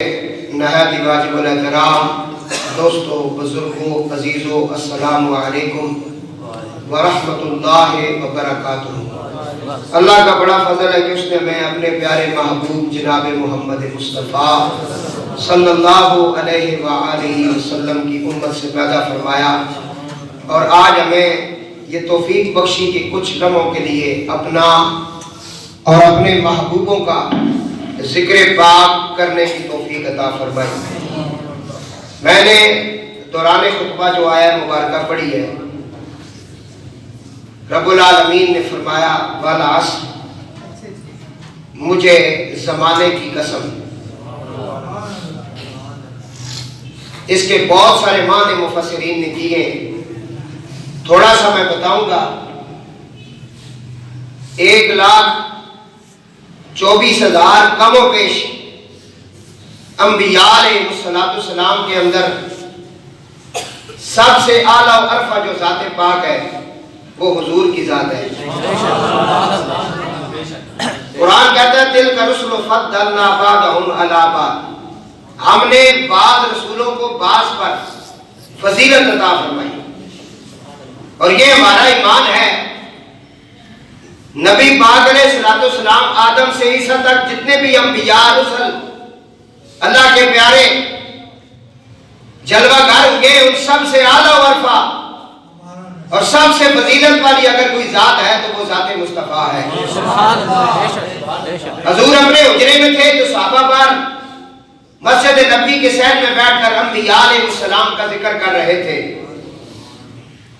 نہایت واجب الاحترام دوستوں، بزرگوں، عزیزوں، السلام علیکم ورحمۃ اللہ وبرکاتہ۔ اللہ کا بڑا فضل ہے کہ اس نے ہمیں اپنے پیارے محبوب جناب محمد مصطفیٰ صلی اللہ علیہ وآلہ وسلم کی امت سے پیدا فرمایا، اور آج ہمیں یہ توفیق بخشی کہ کچھ لمحوں کے لیے اپنا اور اپنے محبوبوں کا ذکر پاک کرنے کی توفیق عطا فرمائی۔ میں نے دوران خطبہ جو آیہ مبارکہ پڑھی ہے، رب العالمین نے فرمایا والعصر، مجھے زمانے کی قسم۔ اس کے بہت سارے معنی مفسرین نے دیے، تھوڑا سا میں بتاؤں گا۔ 1,24,000 کم و بیش انبیاء علیہ السلام کے اندر سب سے اعلیٰ و ارفع جو ذات پاک ہے وہ حضور کی ذات ہے۔ قرآن کہتا ہے تِلْكَ رُسُلُ فَضَّلْنَا بَعْضَهُمْ عَلَىٰ بَعْضٍ، ہم نے بعض رسولوں کو بعض پر فضیلت عطا فرمائی، اور یہ ہمارا ایمان ہے۔ نبی پاک علیہ السلام آدم سے عیسیٰ تک جتنے بھی انبیاء رسل اللہ کے پیارے جلوہ گر ہوئے، ان سب سے اعلیٰ و ارفع اور سب سے فضیلت والی اگر کوئی ذات ہے تو وہ ذات مصطفیٰ ہے۔ حضور اپنے حجرے میں تھے تو صحابہ پر مسجد نبی کے صحن میں بیٹھ کر انبیاء علیہ السلام کا ذکر کر رہے تھے۔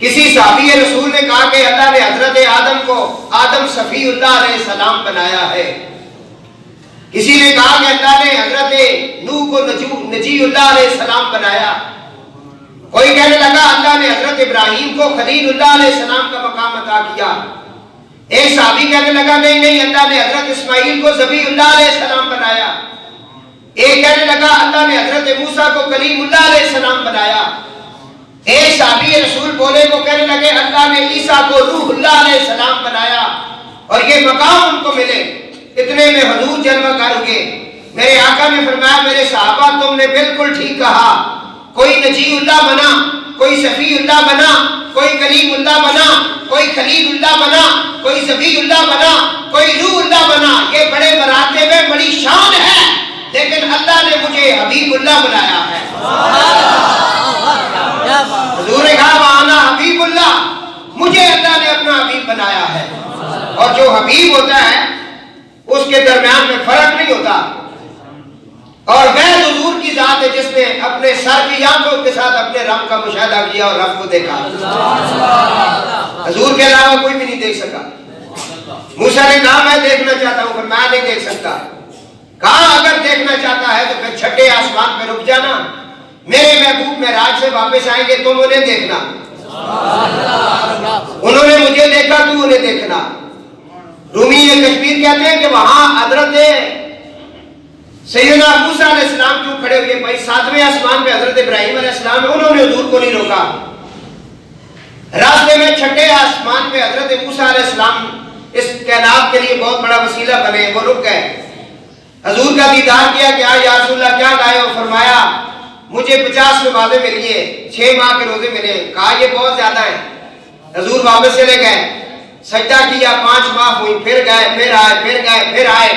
کسی صحابی رسول نے کہا کہ اللہ نے حضرت آدم کو آدم صفی اللہ علیہ السلام بنایا ہے۔ کسی نے کہا کہ اللہ نے حضرت نوح کو نجی اللہ علیہ السلام بنایا۔ کوئی کہنے لگا اللہ نے حضرت ابراہیم کو خلیل اللہ علیہ السلام کا مقام عطا کیا۔ ایک صحابی کہنے لگا نہیں، اللہ نے حضرت اسماعیل کو ذبیح اللہ علیہ السلام بنایا۔ ایک کہنے لگا اللہ نے حضرت موسیٰ کو کلیم اللہ علیہ السلام بنایا۔ ایک صحابی رسول بولے وہ کہنے لگے اللہ نے عیسیٰ کو روح اللہ علیہ السلام بنایا، اور یہ مقام ان کو ملے۔ اتنے میں حضور جلوہ گر ہوئے۔ میرے آقا نے فرمایا میرے صحابہ تم نے بالکل ٹھیک کہا، کوئی نجی اللہ بنا، کوئی صفی اللہ بنا، کوئی کلیم اللہ بنا، کوئی خلیل اللہ بنا، کوئی ذبیح اللہ بنا، کوئی روح اللہ بنا، یہ بڑے مراتب میں بڑی شان ہے، لیکن اللہ نے مجھے حبیب اللہ بنایا ہے۔ حضور نے کہا وَأَنَا حبیب اللہ، مجھے اللہ نے اپنا حبیب بنایا ہے۔ اور جو حبیب ہوتا ہے اس کے درمیان میں فرق نہیں ہوتا، اور وہ حضور کی ذات ہے جس نے اپنے سر کی آنکھوں کے ساتھ اپنے رب کا مشاہدہ کیا اور رب کو دیکھا۔ حضور کے علاوہ کوئی بھی نہیں دیکھ سکا۔ موسیٰ نے کہا میں دیکھنا چاہتا ہوں، پر میں نہیں دیکھ سکتا۔ کہا اگر دیکھنا چاہتا ہے تو پھر چھٹے آسمان پہ رک جانا، میرے محبوب معراج سے واپس آئیں گے، تم انہیں دیکھنا۔ انہوں نے مجھے دیکھا، تو انہیں دیکھنا۔ رومی کشمیر کہتے ہیں کہ وہاں حضرت سیدنا موسیٰ علیہ السلام کیوں کھڑے ہوئے؟ بھائی 7ویں آسمان پہ حضرت ابراہیم علیہ السلام ہے، انہوں نے حضور کو نہیں روکا۔ راستے میں چھٹے آسمان پہ حضرت موسیٰ علیہ السلام اس کائنات کے لیے بہت بڑا وسیلہ بنے، وہ رک گئے۔ حضور کا دیدار کیا کہ یا رسول اللہ کیا لائے ہو؟ فرمایا مجھے 50 نمازیں ملی ہیں، 6 ماہ کے روزے ملے۔ کہا یہ بہت زیادہ ہے۔ حضور واپس چلے گئے، سجدہ کیا، 5 ماہ ہوئی، پھر گئے، پھر آئے، پھر گئے، پھر آئے۔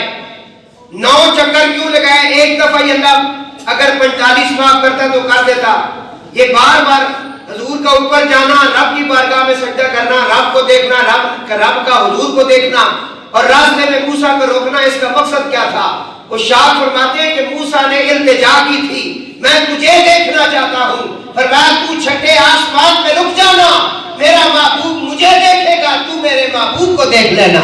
9 چکر کیوں لگائے؟ ایک دفعہ ہی اللہ اگر 45 ماہ کرتا تو کر دیتا۔ یہ بار بار حضور کا اوپر جانا، رب کی بارگاہ میں سجدہ کرنا، رب کو دیکھنا، رب کا حضور کو دیکھنا، اور راستے میں موسیٰ کو روکنا، اس کا مقصد کیا تھا؟ وہ شاہ فرماتے ہیں کہ موسیٰ نے التجا کی تھی میں تجھے دیکھنا چاہتا ہوں، فرمایا تو چھٹے آسمان میں رک جانا، میرا محبوب مجھے دیکھے گا، تو میرے محبوب کو دیکھ لینا،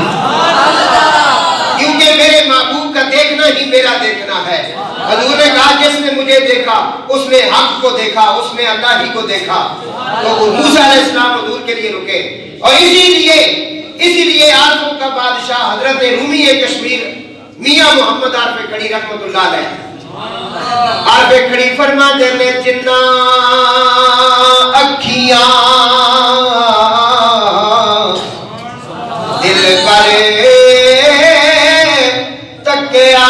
کیونکہ میرے محبوب کا دیکھنا ہی میرا دیکھنا ہے۔ حضور نے کہا جس نے مجھے دیکھا اس نے حق کو دیکھا، اس نے اللہ ہی کو دیکھا۔ تو موسیٰ علیہ السلام حضور کے لیے رکے، اور اسی لیے عارفوں کا بادشاہ حضرت رومی کشمیر میاں محمد عارف کھڑی رحمت اللہ علیہ عارف کھڑی فرما دینے جنہ اکھیاں دل پر تکیا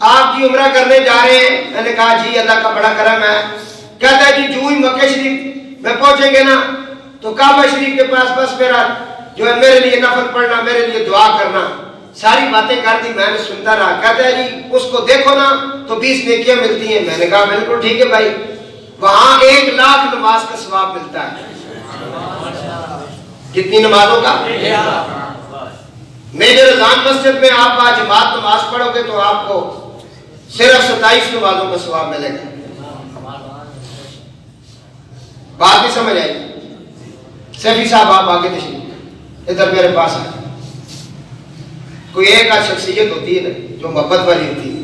آپ جی عمرہ کرنے جا رہے ہیں؟ میں نے کہا جی اللہ کا بڑا کرم ہے. کہتا ہے جی جو ہی مکہ شریف میں پہنچیں گے نا تو کعبہ شریف کے پاس بس میرا جو ہے میرے لیے نفل پڑھنا, میرے لیے دعا کرنا. ساری باتیں کر دی, میں نے سنتا رہا. کہتا ہے جی اس کو دیکھو نا تو 20 نیکیاں ملتی ہیں. میں نے کہا بالکل ٹھیک ہے بھائی, وہاں 1,00,000 نماز کا ثواب ملتا ہے. کتنی نمازوں کا؟ میجر اذان مسجد میں آپ باجماعت نماز پڑھو گے تو آپ کو صرف 27 نمازوں کا ثواب ملے گا. بات بھی سمجھ آئی؟ سیفی صاحب آپ آگے تشریف ادھر میرے پاس آئے. کوئی ایک آدھ شخصیت ہوتی ہے نا جو محبت والی ہوتی ہے.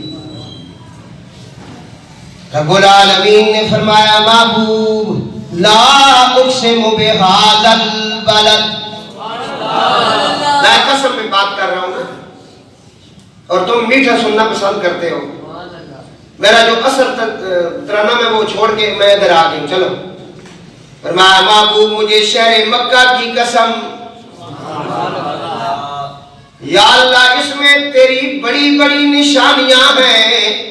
رب العالمین نے فرمایا محبوب لا اقسم بہذا البلد, میں قسم میں بات کر رہا ہوں اور تم میٹھا سننا پسند کرتے ہو. میرا جو اصل ترانہ میں وہ چھوڑ کے میں ادھر آ گئی. چلو فرمایا محبوب مجھے شہر مکہ کی قسم, یا اللہ اس میں تیری بڑی بڑی نشانیاں ہیں.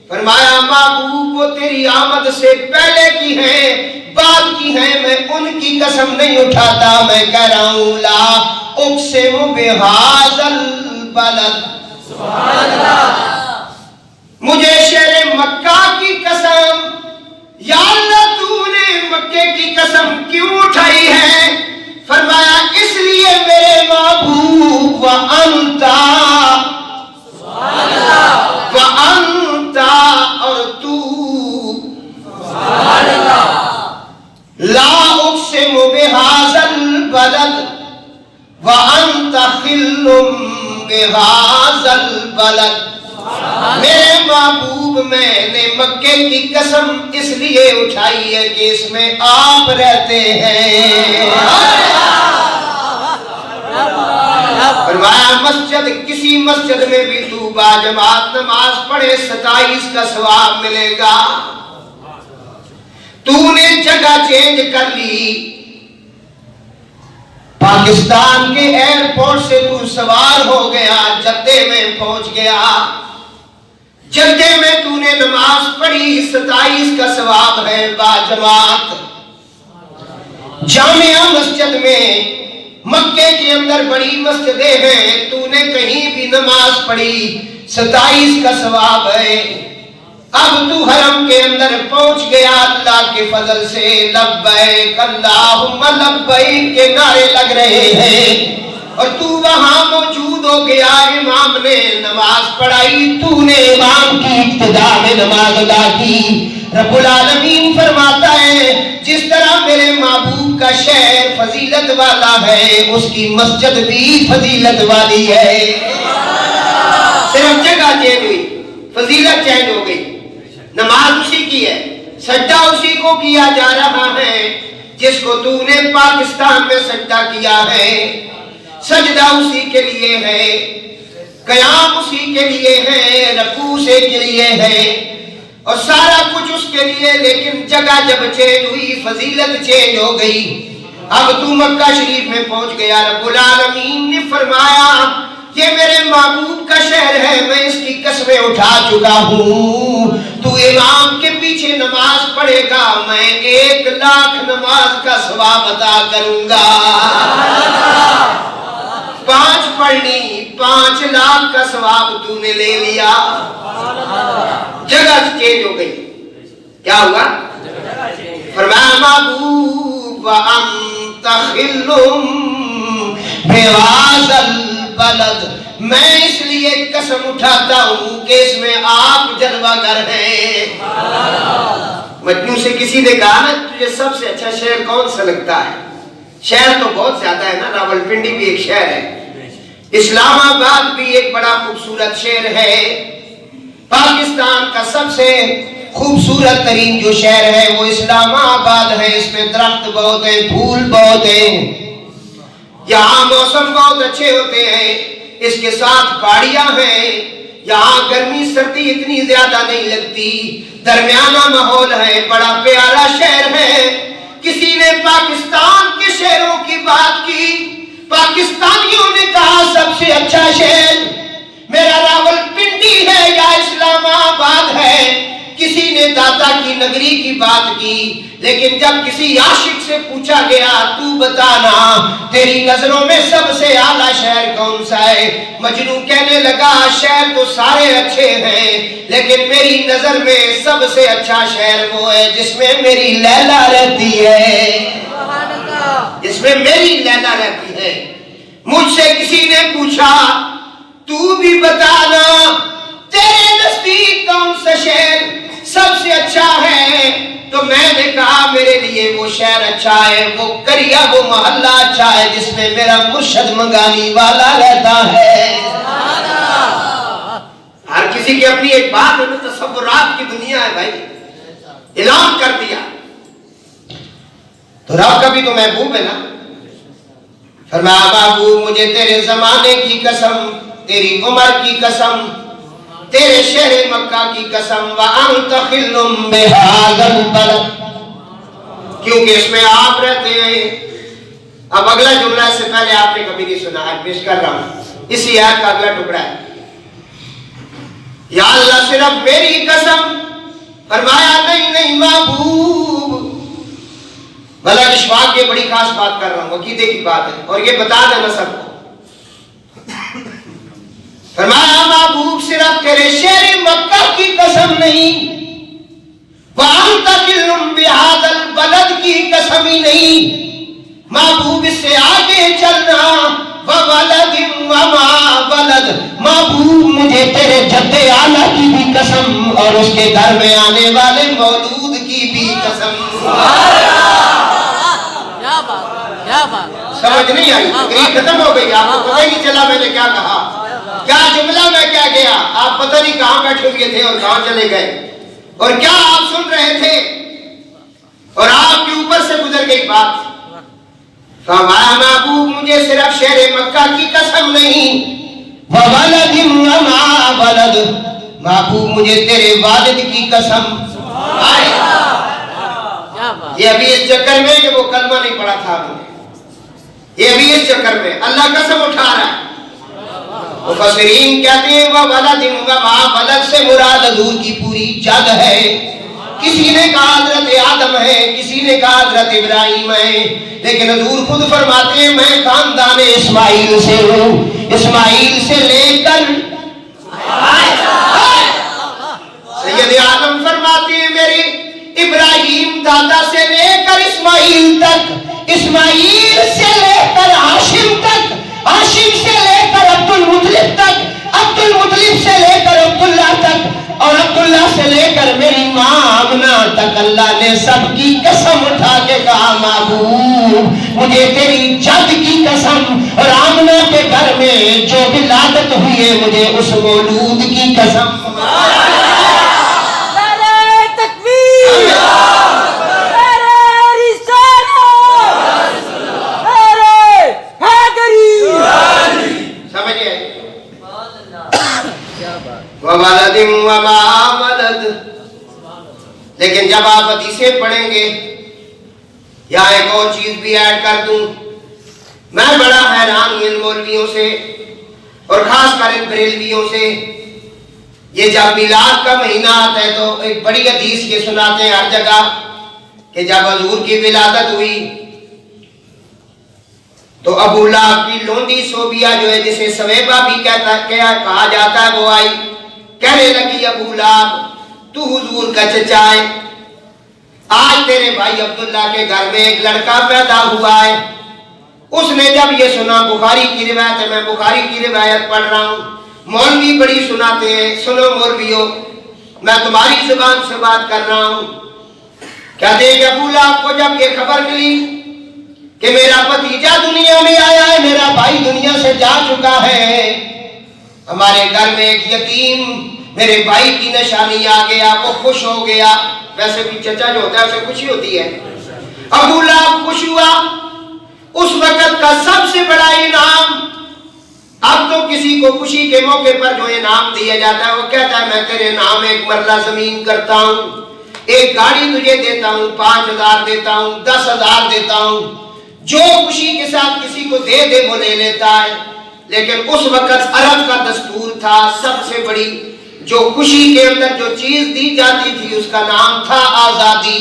فرمایا محبوب وہ تیری آمد سے پہلے کی ہیں, بعد کی ہیں, میں ان کی قسم نہیں اٹھاتا. میں کہہ رہا ہوں لا اقسم بہذا البلد, سبحان اللہ, مجھے شہر مکہ کی قسم. یا اللہ تو نے مکے کی قسم کیوں اٹھائی ہے؟ فرمایا اس لیے میرے محبوب وَأَنْتَ, سبحان اللہ, وَأَنْتَ اور تو, سبحان اللہ, لا اقسم بہذا البلد وَأَنْتَ خِلٌّ بہذا البلد. میرے محبوب میں نے مکے کی قسم اس لیے اٹھائی ہے کہ اس میں آپ رہتے ہیں. فرمایا مسجد کسی مسجد میں بھی تو باجماعت نماز پڑھے 27 کا ثواب ملے گا. تو نے جگہ چینج کر لی, پاکستان کے ایئرپورٹ سے تو سوار ہو گیا, جدے میں پہنچ گیا. جدے میں تو نے نماز پڑھی 27 کا ثواب ہے باجماعت. جامعہ مسجد میں مکے کے اندر بڑی مسجدیں ہیں, تو نے کہیں بھی نماز پڑھی 27 کا ثواب ہے. اب تو حرم کے اندر پہنچ گیا, اللہ کے فضل سے لبیک اللہم لبیک کے نعرے لگ رہے ہیں اور تو وہاں موجود ہو گیا. امام نے نماز پڑھائی, تو نے امام کی ابتدا میں نماز ادا کی. رب العالمین فرماتا ہے جس طرح میرے محبوب کا شہر فضیلت والا ہے اس کی مسجد بھی فضیلت والی ہے. صرف جگہ چینج ہوئی, فضیلت چینج ہو گئی. نماز اسی کی ہے, سجدہ اسی کو کیا جا رہا ہے جس کو تو نے پاکستان میں سجدہ کیا ہے. سجدہ اسی کے لیے ہے, قیام اسی کے لیے ہے, رکوع سے کے لیے ہے اور سارا کچھ اس کے لیے. لیکن جگہ جب چینج ہوئی فضیلت چینج ہو گئی. اب تو مکہ شریف میں پہنچ گیا. رب العالمین نے فرمایا یہ میرے محبوب کا شہر ہے, میں اس کی قسمیں اٹھا چکا ہوں. تو امام کے پیچھے نماز پڑھے گا, میں 1,00,000 نماز کا ثواب عطا کروں گا. 5 پڑھنی 5,00,000 کا ثواب تو نے لے لیا. جگہ چینج ہو گئی. کیا ہوا؟ فرمایا محبوب وَأَنْتَ خِلٌّ بِهَذَا البلد, میں اس لیے قسم اٹھاتا ہوں کہ اس میں آپ جلوہ گر ہیں. مجنوں سے کسی نے کہا نا تجھے سب سے اچھا شہر کون سا لگتا ہے؟ شہر تو بہت زیادہ ہے نا, راولپنڈی بھی ایک شہر ہے, اسلام آباد بھی ایک بڑا خوبصورت شہر ہے. پاکستان کا سب سے خوبصورت ترین جو شہر ہے وہ اسلام آباد ہے. اس میں درخت بہت ہیں, پھول بہت ہیں, یہاں موسم بہت اچھے ہوتے ہیں, اس کے ساتھ پہاڑیاں ہیں. یہاں گرمی سردی اتنی زیادہ نہیں لگتی, درمیانہ ماحول ہے, بڑا پیارا شہر ہے. کسی نے پاکستان کے شہروں کی بات کی, پاکستانیوں نے کہا سب سے اچھا شہر میرا راولپنڈی ہے یا اسلام نے داتا کی نگری کی بات کی، لیکن جب کسی عاشق سے پوچھا گیا تو بتانا تیری نظروں میں سب سے اعلیٰ شہر کون سا ہے، مجنوں کہنے لگا شہر تو سارے اچھے ہیں لیکن میری نظر میں سب سے اچھا شہر وہ ہے جس میں میری لیلا رہتی ہے، جس میں میری لیلا رہتی ہے۔ مجھ سے کسی نے پوچھا تو بھی بتانا تیرے نزدیک کون سا شہر سب سے اچھا ہے، تو میں نے کہا میرے لیے وہ شہر اچھا ہے، وہ قریہ وہ محلہ اچھا ہے جس میں میرا مرشد منگانی والا رہتا ہے۔ ہر کسی کی اپنی ایک بات ہے، تصورات کی دنیا ہے بھائی، اعلان کر دیا تو رب کا بھی تو محبوب ہے نا۔ فرمایا محبوب مجھے تیرے زمانے کی قسم، تیری عمر کی قسم، تیرے شہر مکہ کی قسم، وَأَنْتَ خِلٌّ بِهَذَا الْبَلَدِ، کیونکہ اس میں آپ رہتے ہیں۔ اب اگلا جملہ اس سے پہلے آپ نے کبھی نہیں سنا ہے، پیش کر رہا ہوں، اسی آیت کا اگلا ٹکڑا ہے۔ یا اللہ صرف میری قسم، فرمایا نہیں نہیں محبوب، ملک اشفاق یہ بڑی خاص بات کر رہا ہوں، عقیدے کی بات ہے اور یہ بتا دینا سب کو۔ فرمایا محبوب صرف تیرے شہر مکہ کی قسم نہیں، وَأَنْتَ خِلٌّ بِهَذَا الْبَلَدِ کی قسم ہی نہیں، محبوب اس سے آگے چلنا، وَوَلَدٍ وَمَا وَلَدٍ، محبوب مجھے تیرے جد اعلیٰ کی بھی قسم اور اس کے گھر میں آنے والے مولود کی بھی قسم۔ سمجھ نہیں آئی، تقریر ختم ہو گئی، آپ کو پتہ ہی نہیں چلا میں نے کیا کہا، کیا جملہ میں کیا گیا، آپ پتہ نہیں کہاں بیٹھے ہوئے تھے اور کہاں چلے گئے اور کیا آپ سن رہے تھے اور آپ کے اوپر سے گزر گئی بات۔ فرمایا محبوب مجھے صرف شہر مکہ کی قسم نہیں، وَوَلَدٍ وَمَا وَلَدٍ، محبوب مجھے تیرے والد کی قسم۔ یہ ابھی اس چکر میں کہ وہ کلمہ نہیں پڑھا تھا ہم نے، یہ ابھی اس چکر میں اللہ قسم اٹھا رہا ہے۔ مفسرین کہتے ہیں وَوَلَدٍ وَمَا وَلَدٍ سے مراد حضور کی پوری جد ہے، کسی نے کہا حضرت آدم ہے، کسی نے کہا حضرت ابراہیم ہے، لیکن حضور خود فرماتے ہیں میں خاندان اسماعیل سے ہوں، اسماعیل سے لے کر سید آدم فرماتے ہیں میرے ابراہیم دادا سے لے کر اسماعیل تک، اسماعیل سے لے کر ہاشم تک، ہاشم سے لے کر عبد المطلب تک، عبد المطلب سے لے کر عبداللہ تک، اور عبداللہ سے لے کر میری ماں آمنہ تک اللہ نے سب کی قسم اٹھا کے کہا محبوب مجھے تیری جد کی قسم اور آمنہ کے گھر میں جو ولادت ہوئی ہے مجھے اس مولود کی قسم۔ وَوَلَدٍ وَمَا وَلَدٍ، لیکن جب آپ حدیثیں پڑھیں گے یہاں ایک اور چیز بھی ایڈ کر دوں، میں بڑا حیران ہوں ان مولویوں سے اور خاص کر ان بریلویوں سے، یہ جب میلاد کا مہینہ آتا ہے تو ایک بڑی حدیث یہ سناتے ہیں ہر جگہ کہ جب حضور کی ولادت ہوئی تو ابو لہب کی لونڈی صوبیہ جو ہے جسے سویبہ بھی کہا جاتا ہے وہ آئی، کہنے لگی ابو لہب تو حضور کا چچا ہے، آج تیرے بھائی عبداللہ کے گھر میں ایک لڑکا پیدا ہوا ہے۔ اس نے جب یہ سنا، بخاری کی روایت ہے، میں بخاری کی روایت پڑھ رہا ہوں، مولوی بڑی سناتے ہیں، سنو مولویوں میں تمہاری زبان سے بات کر رہا ہوں، کہتے ہیں کہ ابو لہب کو جب یہ خبر ملی کہ میرا بھتیجا دنیا میں آیا ہے، میرا بھائی دنیا سے جا چکا ہے، ہمارے گھر میں ایک یتیم میرے بھائی کی نشانی آ گیا، وہ خوش ہو گیا، ویسے بھی چچا جو ہوتا ہے اسے خوشی ہوتی ہے، ابو لہب خوش ہوا۔ اس وقت کا سب سے بڑا انعام، اب تو کسی کو خوشی کے موقع پر جو انعام دیا جاتا ہے وہ کہتا ہے میں تیرے نام ایک مرلہ زمین کرتا ہوں، ایک گاڑی تجھے دیتا ہوں، 5,000 دیتا ہوں، 10,000 دیتا ہوں، جو خوشی کے ساتھ کسی کو دے دے وہ لے لیتا ہے۔ لیکن اس وقت عرب کا دستور تھا سب سے بڑی جو خوشی کے اندر جو چیز دی جاتی تھی اس کا نام تھا آزادی.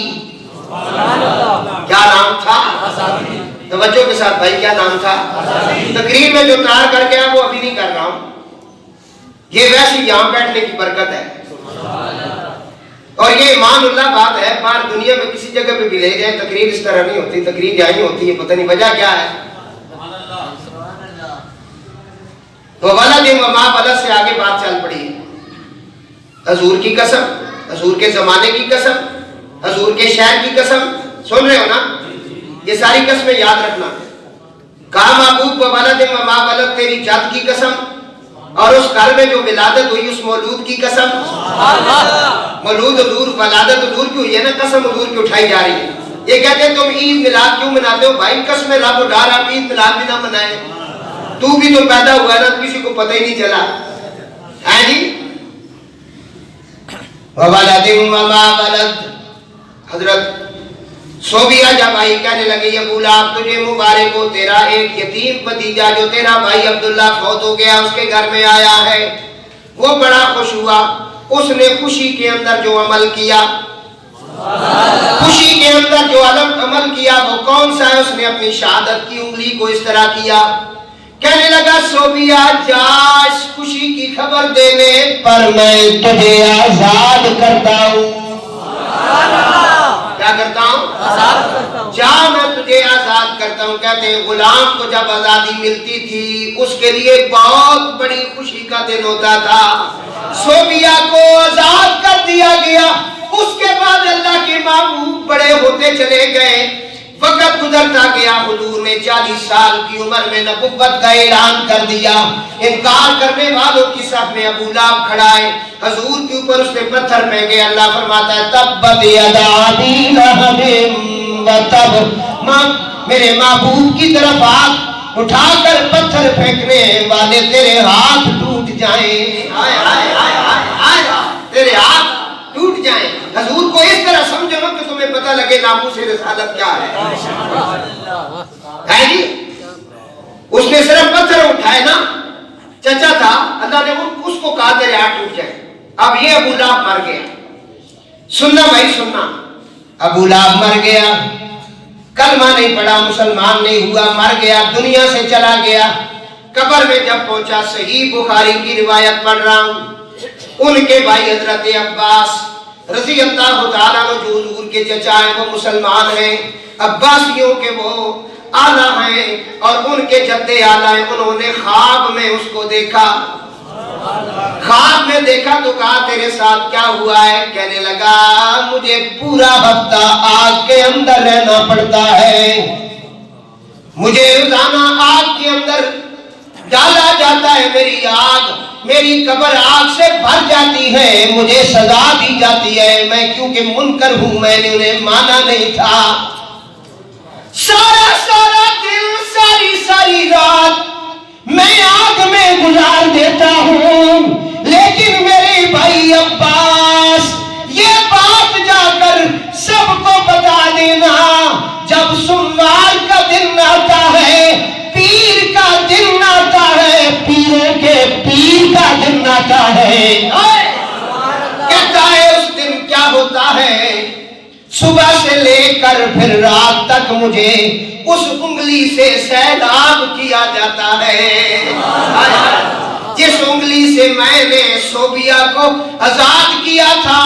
کیا نام تھا؟ توجہ کے ساتھ بھائی، کیا نام تھا؟ تقریر میں جو تار کر کے وہ ابھی نہیں کر رہا ہوں، یہ ویسے یہاں بیٹھنے کی برکت ہے. اور یہ ایمان اللہ بات ہے، باہر دنیا میں کسی جگہ پہ بھی لے جائیں تقریر اس طرح نہیں ہوتی، تقریر یہی ہوتی ہے. پتہ نہیں وجہ کیا ہے. تو ولد و ما ولد سے آگے بات چل پڑی. حضور کی قسم، حضور کے زمانے کی قسم، حضور کے شہر کی قسم. سن رہے ہو نا؟ یہ ساری قسمیں یاد رکھنا. کہا محبوب و ولد و ما ولد، تیری جد کی قسم اور اس گھر میں جو ولادت ہوئی اس مولود کی قسم. مولود حضور، ولادت حضور کی ہوئی ہے نا، قسم حضور کی اٹھائی جا رہی ہے. یہ کہتے ہیں تم عید میلاد کیوں مناتے ہو؟ بھائی قسم رب اٹھا رہا، عید میلاد بھی نہ منائے. تو بھی تو پیدا ہوا نا، کسی کو پتہ ہی نہیں چلا ہے جی. وَوَلَدٍ وَمَا وَلَدٍ. حضرت صوبیہ جب آئی کہنے لگے ابو لہب تجھے مبارک ہو، تیرا ایک یتیم بھتیجا جو تیرا بھائی عبداللہ فوت ہو گیا اس کے گھر میں آیا ہے. وہ بڑا خوش ہوا. اس نے خوشی کے اندر جو عمل کیا، خوشی کے اندر جو عمل کیا وہ کون سا ہے؟ اس نے اپنی شہادت کی انگلی کو اس طرح کیا. کہنے لگا صوبیہ جا اس خوشی کی خبر دینے پر میں تجھے آزاد کرتا ہوں. کیا کرتا ہوں؟ جا میں تجھے آزاد کرتا ہوں. کہتے ہیں غلام کو جب آزادی ملتی تھی اس کے لیے بہت بڑی خوشی کا دن ہوتا تھا. صوبیہ کو آزاد کر دیا گیا. اس کے بعد اللہ کے محبوب بڑے ہوتے چلے گئے، وقت گزرتا گیا. حضور نے 40 سال کی عمر میں نبوت کا اعلان کر دیا. انکار کرنے والوں کی صف میں ابو لہب کھڑا ہے. حضور کے اوپر اس نے پتھر پھینکے. اللہ فرماتا ہے تبت یدا ابی لہب وتب. میرے محبوب کی طرف ہاتھ اٹھا کر پتھر پھینکنے والے تیرے ہاتھ ٹوٹ جائیں. ہائے ہائے ہائے ہائے، تیرے ہاتھ ٹوٹ جائیں. حضور کو اس طرح سمجھو کہ تمہیں پتہ لگے ناموس رسالت کیا ہے جی. اس نے صرف پتھر اٹھائے نا، چچا تھا، اللہ نے اس کو کہا تیرے ہاتھ ٹوٹ جائیں. اب یہ ابو لہب مر گیا. سننا بھائی سننا، ابو لہب مر گیا، کلمہ نہیں پڑھا، مسلمان نہیں ہوا، مر گیا، دنیا سے چلا گیا. قبر میں جب پہنچا، صحیح بخاری کی روایت پڑھ رہا ہوں، ان کے بھائی حضرت عباس رضی اللہ تعالیٰ عنہ جو حضور کے چچا ہیں وہ مسلمان ہیں، عباسیوں کے وہ آلہ ہیں اور ان کے جدے آلہ ہیں. انہوں نے خواب میں اس کو دیکھا. خواب میں دیکھا تو کہا تیرے ساتھ کیا ہوا ہے؟ کہنے لگا مجھے پورا ہفتہ آگ کے اندر رہنا پڑتا ہے، مجھے روزانہ آگ کے اندر ڈالا جاتا ہے، میری آگ، میری قبر آگ سے بھر جاتی ہے، مجھے سزا دی جاتی ہے. میں کیونکہ منکر ہوں، میں نے انہیں مانا نہیں تھا. سارا سارا دن، ساری ساری رات میں آگ میں گزار دیتا ہوں. لیکن میرے بھائی عباس یہ بات جا کر سب کو بتا دینا، جب سوموار کا دن آتا ہے، پیر کا دن آتا ہے، پیروں کے پیر کا دن آتا ہے، کہتا ہے اس دن کیا ہوتا ہے، صبح سے لے کر پھر رات تک مجھے اس انگلی سے سیلاب کیا جاتا ہے. جس انگلی سے میں نے صوبیہ کو آزاد کیا تھا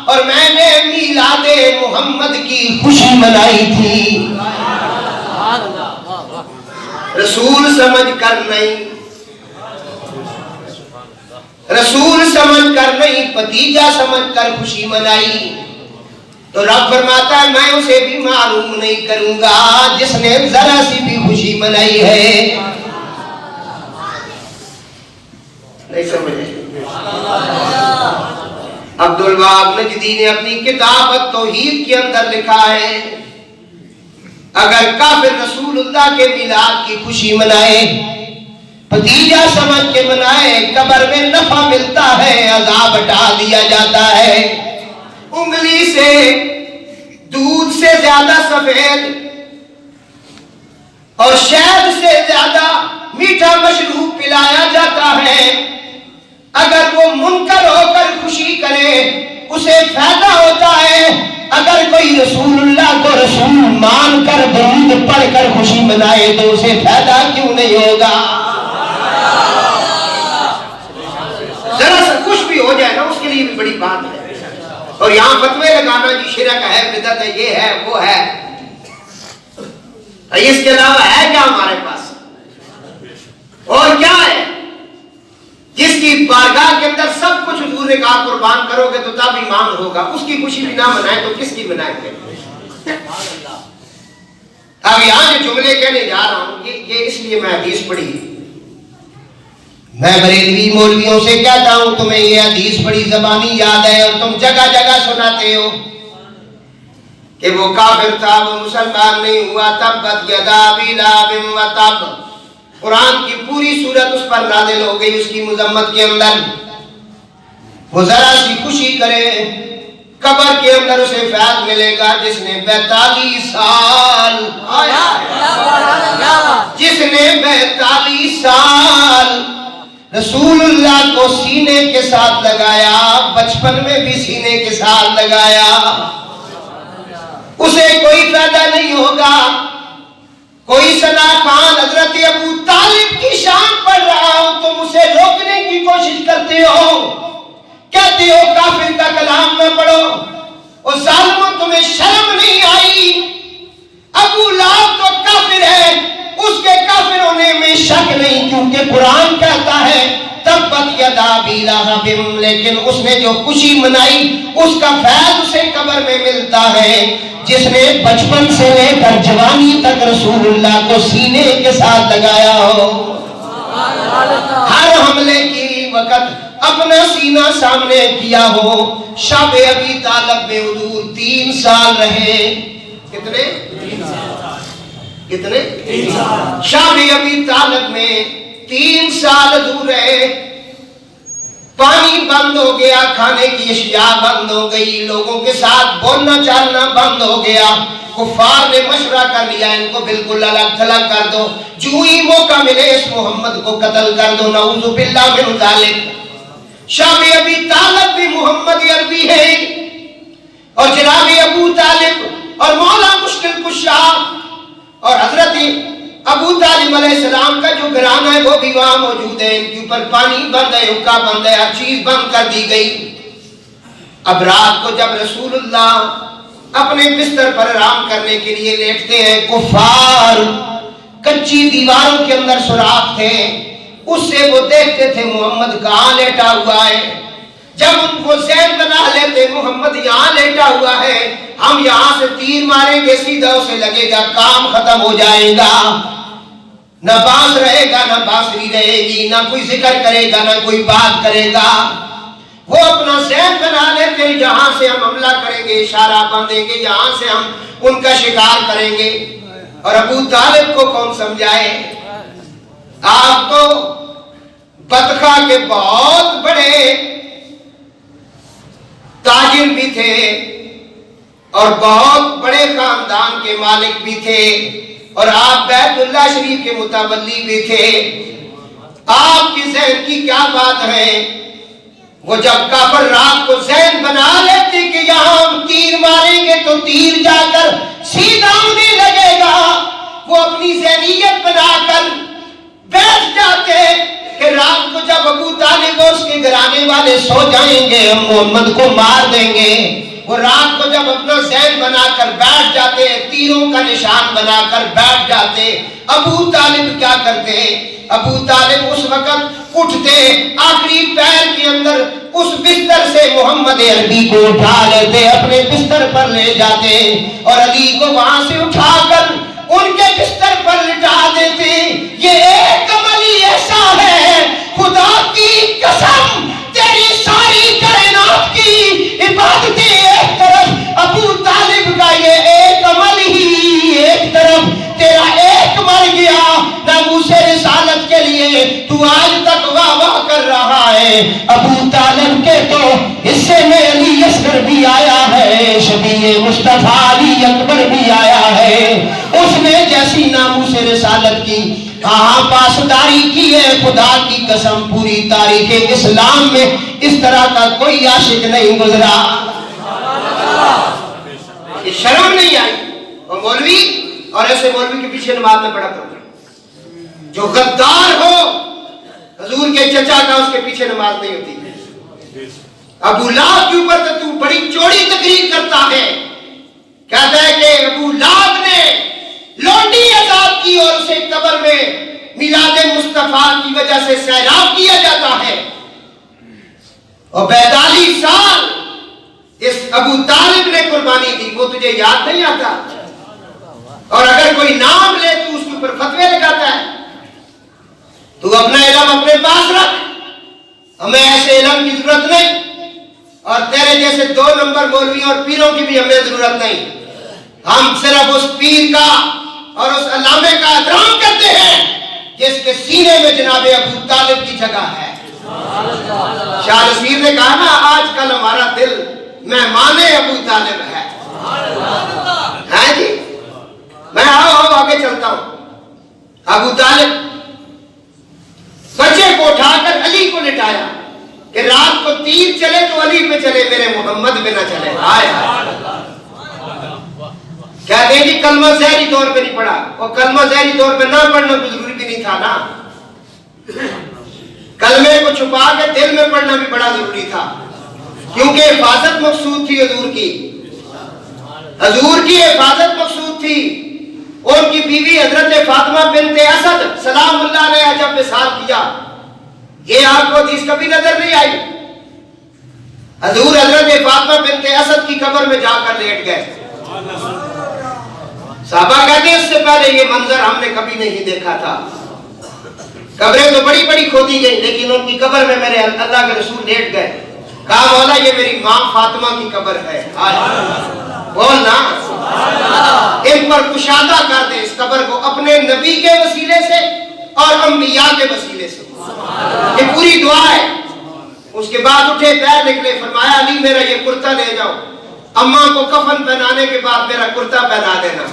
اور میں نے میلاد محمد کی خوشی منائی تھی. رسول سمجھ کر نہیں، رسول سمجھ کر نہیں، بھتیجا سمجھ کر خوشی منائی. تو رب فرماتا ہے میں اسے بھی معلوم نہیں کروں گا جس نے ذرا سی بھی خوشی منائی ہے. نہیں سمجھے؟ عبدالوہاب نجدی نے اپنی کتاب التوحید کے اندر لکھا ہے اگر کافر رسول اللہ کے میلاد کی خوشی منائے، بھتیجا سمجھ کے منائے، قبر میں نفع ملتا ہے، عذاب ہٹا دیا جاتا ہے. انگلی سے دودھ سے زیادہ سفید اور شہد سے زیادہ میٹھا مشروب پلایا جاتا ہے. اگر اگر وہ منکر ہو کر خوشی کرے اسے فائدہ ہوتا ہے، اگر کوئی رسول اللہ کو رسول مان کر درود پڑھ کر خوشی منائے تو اسے فائدہ کیوں نہیں ہوگا؟ ذرا سا کچھ بھی ہو جائے نا اس کے لیے بھی بڑی بات ہے، اور یہاں فتوے لگانا جی شرک ہے، بدعت ہے، یہ ہے وہ ہے، اس کے علاوہ ہے کیا ہمارے پاس؟ اور کیا ہے جس کی بارگاہ کے اندر سب کچھ حضور نے کہا قربان کرو گے تو تب ایمان ہوگا، اس کی خوشی بھی نہ منائے تو کس کی منائیں گے؟ اب یہاں جو جملے کہنے جا رہا ہوں یہ اس لیے میں حدیث پڑھی، میں بریلوی مولویوں سے کہتا ہوں تمہیں یہ حدیث بڑی زبانی یاد ہے اور تم جگہ جگہ سناتے ہو کہ وہ کافر تھا وہ مسلمان نہیں ہوا، تبت یدا ابی لہب وتب، قرآن کی پوری سورت اس پر نازل ہو گئی اس کی مذمت کے اندر۔ وہ ذرا سی خوشی کرے قبر کے اندر اسے فیض ملے گا جس نے 42 سال جس نے 42 سال رسول اللہ کو سینے کے ساتھ لگایا، بچپن میں بھی سینے کے ساتھ لگایا، اسے کوئی فائدہ نہیں ہوگا۔ کوئی صدا خان حضرت ابو طالب کی شان پڑھ رہا ہو تم اسے روکنے کی کوشش کرتے ہو، کہتے ہو کافر کا کلام نہ پڑھو، اور ظالموں تمہیں شرم نہیں آئی؟ ابو لہب تو کافر ہے، اس کے کافر ہونے میں شک نہیں، کیونکہ قرآن کہتا ہے تبت یدا ابی لہب، لیکن اس نے جو خوشی منائی اس کا فیض اسے قبر میں ملتا ہے جس نے بچپن سے لے کر جوانی تک رسول اللہ کو سینے کے ساتھ لگایا ہو، ہر حملے کی وقت اپنا سینہ سامنے کیا ہو۔ شب ابی طالب میں حضور 3 سال رہے، کتنے؟ کتنے؟ شب ابی طالب میں 3 سال حضور رہے، پانی بند ہو گیا، کھانے کی اشیاء بند ہو گئی، لوگوں کے ساتھ بولنا چالنا بند ہو گیا، کفار نے مشورہ کر لیا ان کو بالکل الگ تھلگ کر دو، جو ہی موقع ملے اس محمد کو قتل کر دو، نعوذ باللہ من ذالک۔ شام ابی طالب بھی محمد عربی ہے، اور جناب ابو طالب اور مولا مشکل کشا اور حضرت ابو طالب علیہ السلام کا جو گھرانہ ہے وہ بھی وہاں موجود ہے، ان کے اوپر پانی بند ہے، حکا بند ہے، ہر چیز بند کر دی گئی۔ اب رات کو جب رسول اللہ اپنے بستر پر آرام کرنے کے لیے لیٹتے ہیں، کفار کچی دیواروں کے اندر سوراخ تھے، اس سے وہ دیکھتے تھے محمد کہاں لیٹا ہوا ہے، جب ان کو ذہن بنا لیتے محمد یہاں لیٹا ہوا ہے، ہم یہاں سے تیر ماریں گے سیدھا اسے لگے گا کام ختم ہو جائے گا، نہ بانس رہے گا نہ بانسری رہے گی، نہ کوئی ذکر کرے گا نہ کوئی بات کرے گا۔ وہ اپنا ذہن بنا لیتے یہاں سے ہم حملہ کریں گے، اشارہ باندھیں گے، یہاں سے ہم ان کا شکار کریں گے۔ اور ابو طالب کو کون سمجھائے؟ آپ تو بدخا کے بہت بڑے تاجر بھی تھے اور بہت بڑے خاندان کے مالک بھی تھے، اور آپ بیت اللہ شریف کے متولی بھی تھے، آپ کی ذہن کی کیا بات ہے؟ وہ جب کافر رات کو ذہن بنا لیتے کہ یہاں ہم تیر ماریں گے تو تیر جا کر سیدھا ہونے لگے گا، وہ اپنی ذہنیت بنا کر بیٹھ جاتے کہ رات کو جب ابو طالب اور اس کے گھرانے والے سو جائیں گے ہم محمد کو مار دیں گے۔ وہ رات کو جب اپنا ذہن بنا کر بیٹھ جاتے، تیروں کا نشان بنا کر بیٹھ جاتے، ابو طالب کیا کرتے؟ ابو طالب اس وقت اٹھتے، آخری پیر کے اندر اس بستر سے محمد عربی کو اٹھا لیتے، اپنے بستر پر لے جاتے، اور علی کو وہاں سے اٹھا کر ان کے بستر پر لٹا دیتے۔ یہ ایک عمل ہی ایسا ہے، خدا کی قسم تیری ساری کائنات کی عبادتیں ایک طرف، ابو طالب کا یہ ایک عمل ہی ایک طرف، تیرا ایک مر گیا ناموس رسالت کے لیے تو آج تک واہ واہ کر رہا ہے۔ ابو طالب کے تو حصے میں علی اصغر بھی آیا ہے، شبیہ مصطفیٰ علی اکبر بھی آیا ہے، اس نے جیسی ناموس رسالت کی کہاں پاسداری کی ہے خدا کی قسم پوری تاریخ اسلام میں اس طرح کا کوئی عاشق نہیں گزرا. یہ شرم نہیں آئی. اور مولوی اور ایسے مولوی کے پیچھے نماز میں پڑھا کرتا جو غدار ہو حضور کے چچا کا اس کے پیچھے نماز نہیں ہوتی. ابو لہب کے اوپر تو بڑی چوڑی تقریر کرتا ہے, کہتا ہے کہ ابو لہب نے لونڈی آزاد کی اور اسے قبر میں میلاد مصطفیٰ کی وجہ سے سیراب کیا جاتا ہے. اور 42 سال اس ابو طالب نے قربانی دی, وہ تجھے یاد نہیں آتا؟ اور اگر کوئی نام لے تو اس کے اوپر فتوے لگاتا ہے. تو اپنا علم اپنے پاس رکھ, ہمیں ایسے علم کی ضرورت نہیں, اور تیرے جیسے 2 نمبر مولویوں اور پیروں کی بھی ہمیں ضرورت نہیں. ہم صرف اس پیر کا اور اس علامے کا احترام کرتے ہیں جس کے سینے میں جناب ابو طالب کی جگہ ہے. شاہ نصیر نے کہا نا, آج کل ہمارا دل مہمان ابو طالب ہے. ہاں جی, میں آؤ آگے چلتا ہوں. ابو طالب بچے کو اٹھا کر علی کو لٹایا کہ رات کو تیر چلے تو علی پہ چلے, میرے محمد پہ نہ چلے. آئے کہتے ہیں کہ کلمہ زہری طور پہ نہیں پڑھا, اور کلمہ زہری طور پہ نہ پڑھنا بھی ضروری بھی نہیں تھا نا. کلمے کو چھپا کے دل میں پڑھنا بھی بڑا ضروری تھا, کیونکہ حفاظت مقصود تھی حضور کی. حضور کی حفاظت مقصود تھی. ان کی بیوی حضرت فاطمہ بنت اسد سلام اللہ علیہ جب وصال کیا, یہ آپ کو حدیث کبھی نظر نہیں آئی. حضور حضرت فاطمہ بنت اسد کی قبر میں جا کر لیٹ گئے. صحابہ کہتے ہیں اس سے پہلے یہ منظر ہم نے کبھی نہیں دیکھا تھا. قبریں تو بڑی بڑی کھودی گئی, لیکن ان کی قبر میں میرے اللہ کے رسول لیٹ گئے. کہا مولا یہ میری ماں فاطمہ کی قبر ہے. بولنا ان پر کشادہ کر دے اس قبر کو اپنے نبی کے وسیلے سے اور انبیاء کے وسیلے سے. یہ پوری دعا ہے. اس کے بعد اٹھے, پیر نکلے, فرمایا علی میرا یہ کرتا لے جاؤ, اماں کو کفن پہنانے کے بعد میرا کرتا پہنا دینا.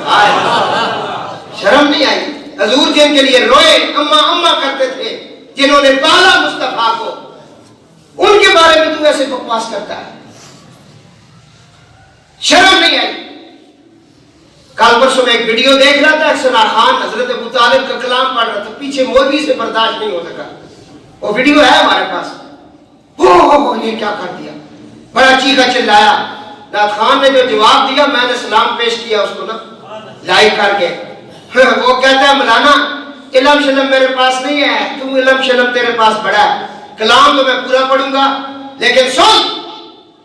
شرم نہیں آئی؟ حضور جن کے لیے روئے, اماں اماں کرتے تھے, جنہوں نے پالا مصطفیٰ کو, ان کے بارے میں تو ایسے بکواس کرتا ہے. شرم نہیں آئی؟ کل پرسوں میں ایک ویڈیو دیکھ رہا تھا, سنا خان حضرت ابو طالب کا کلام پڑھ رہا تھا, پیچھے مولوی سے برداشت نہیں ہو سکا. وہ ویڈیو ہے ہمارے پاس. ہو یہ کیا کر دیا, بڑا چیخا چلایا. نعت خان نے جو جواب دیا, میں نے سلام پیش کیا اس کو نا لائیو کر کے. وہ کہتا ہے مولانا علم شلم میرے پاس نہیں ہے, تم علم شلم تیرے پاس بڑا ہے, کلام تو میں پورا پڑھوں گا, لیکن سن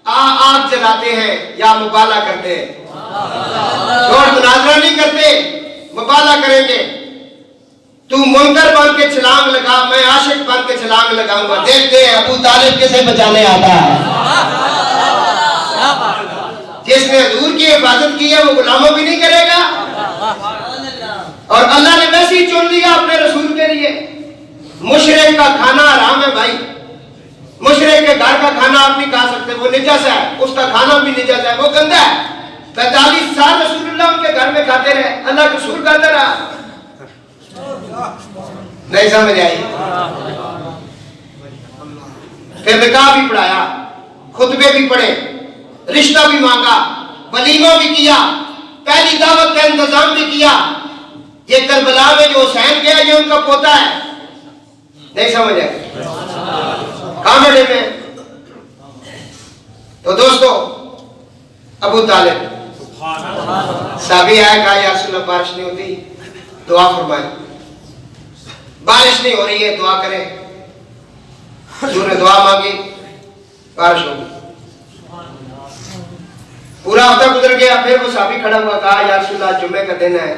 آگ جلاتے ہیں یا مبالغہ کرتے ہیں. چھوڑ, مناظرہ نہیں کرتے, مبالغہ کریں گے. تو منکر بن کے چھلانگ لگا, میں عاشق بن کے چھلانگ لگاؤں گا. دیکھتے ہیں ابو طالب کسے بچانے آتا ہے. جس نے حضور کی حفاظت کی ہے وہ غلاموں بھی نہیں کرے گا, اور اللہ نے ویسے ہی چن لیا اپنے رسول کے لیے. مشرک کا کھانا حرام ہے بھائی. مشرک کے گھر کا کھانا آپ نہیں کھا سکتے, وہ نجس ہے. اس کا کھانا بھی نجس ہے, وہ گندا ہے. 45 سال رسول اللہ ان کے گھر میں کھاتے رہے, اللہ کے رسول کھاتا رہا. نہیں سمجھ آئی؟ پھر نکاح بھی پڑھایا, خطبے بھی پڑھے, رشتہ بھی مانگا, ولیمہ بھی کیا, پہلی دعوت کا انتظام بھی کیا. یہ کربلا میں جو حسین گیا یہ ان کا پوتا ہے. نہیں سمجھ آئے؟ کامڑے میں. تو دوستو ابو طالب صحابی آیا, کہا یا رسول اللہ بارش نہیں ہوتی, دعا فرمائے. بارش نہیں ہو رہی ہے, دعا کریں. حضور نے دعا مانگی, بارش ہوگی. پورا ہفتہ گزر گیا. پھر وہ صحابی کھڑا ہوا, کہا یا رسول اللہ جمعے کا دن ہے,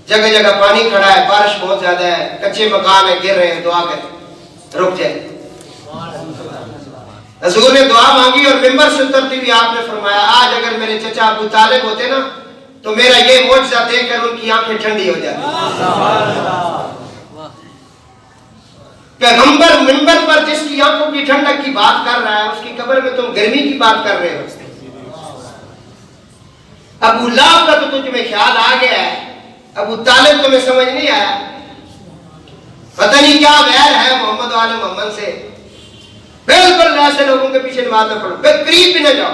جگہ جگہ پانی کھڑا ہے, بارش بہت زیادہ ہے, کچے مکان ہیں, گر رہے ہیں, دعا کریں, رک جائے. حضور نے دعا مانگی اور ممبر سے اترتی ہوئی آپ نے فرمایا, آج اگر میرے چچا ابو طالب ہوتے نا تو میرا یہ معجزہ دیکھ کر ان کی آنکھیں ٹھنڈی ہو جاتی. پیغمبر ممبر پر جس کی آنکھوں کی ٹھنڈک کی بات کر رہا ہے, اس کی قبر میں تم گرمی کی بات کر رہے ہو. ابو لہب کا تو تمہیں خیال آ گیا ہے, ابو طالب تمہیں سمجھ نہیں آیا. پتہ نہیں کیا ویر ہے محمد و آل محمد سے، بالکل ایسے لوگوں کے پیچھے نماز نہ پڑھو، قریب بھی نہ جاؤ،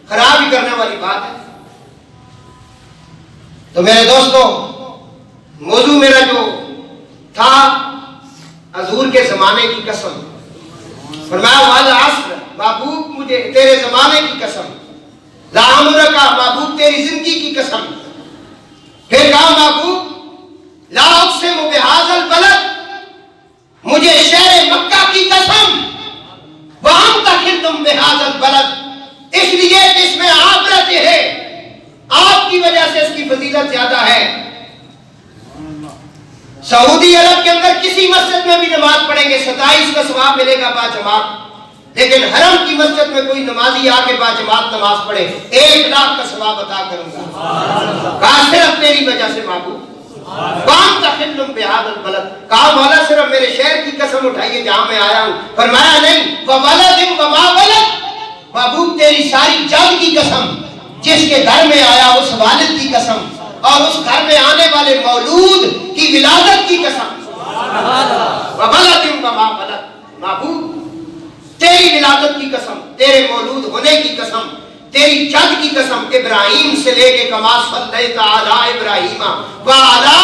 خراب ہی کرنے والی بات ہے۔ تو میرے دوستو، موضوع میرا جو تھا حضور کے زمانے کی قسم، فرمایا والعصر، محبوب مجھے تیرے زمانے کی قسم، لعمرک، محبوب تیری زندگی کی قسم، پھر کہا محبوب لا اقسم بہذا البلد، مجھے شہر مکہ کی قسم، وانت حل بہذا البلد، اس لیے کہ اس میں آپ رہتے ہیں، آپ کی وجہ سے اس کی فضیلت زیادہ ہے۔ سعودی عرب کے اندر کسی مسجد میں بھی نماز پڑھیں گے 27 کا ثواب ملے گا با جماعت، لیکن حرم کی مسجد میں کوئی نمازی آ کے با جماعت نماز پڑھے 1 لاکھ کا ثواب عطا کروں گا، کہا صرف تیری وجہ سے محبوب، وانت حل بہذا البلد، کہا مولا صرف میرے شہر کی قسم اٹھائیے جہاں میں آیا ہوں، فرمایا نہیں، وولد وما ولد، محبوب تیری ساری جان کی قسم، جس کے گھر میں آیا اس والد کی قسم، اور اس گھر میں آنے والے مولود کی ولادت کی قسم، وولد وما ولد، محبوب تیری ولادت کی قسم، تیرے مولود ہونے کی قسم، تیری جد کی قسم، ابراہیم سے لے کے کما صلی تعالی ابراہیم وعلا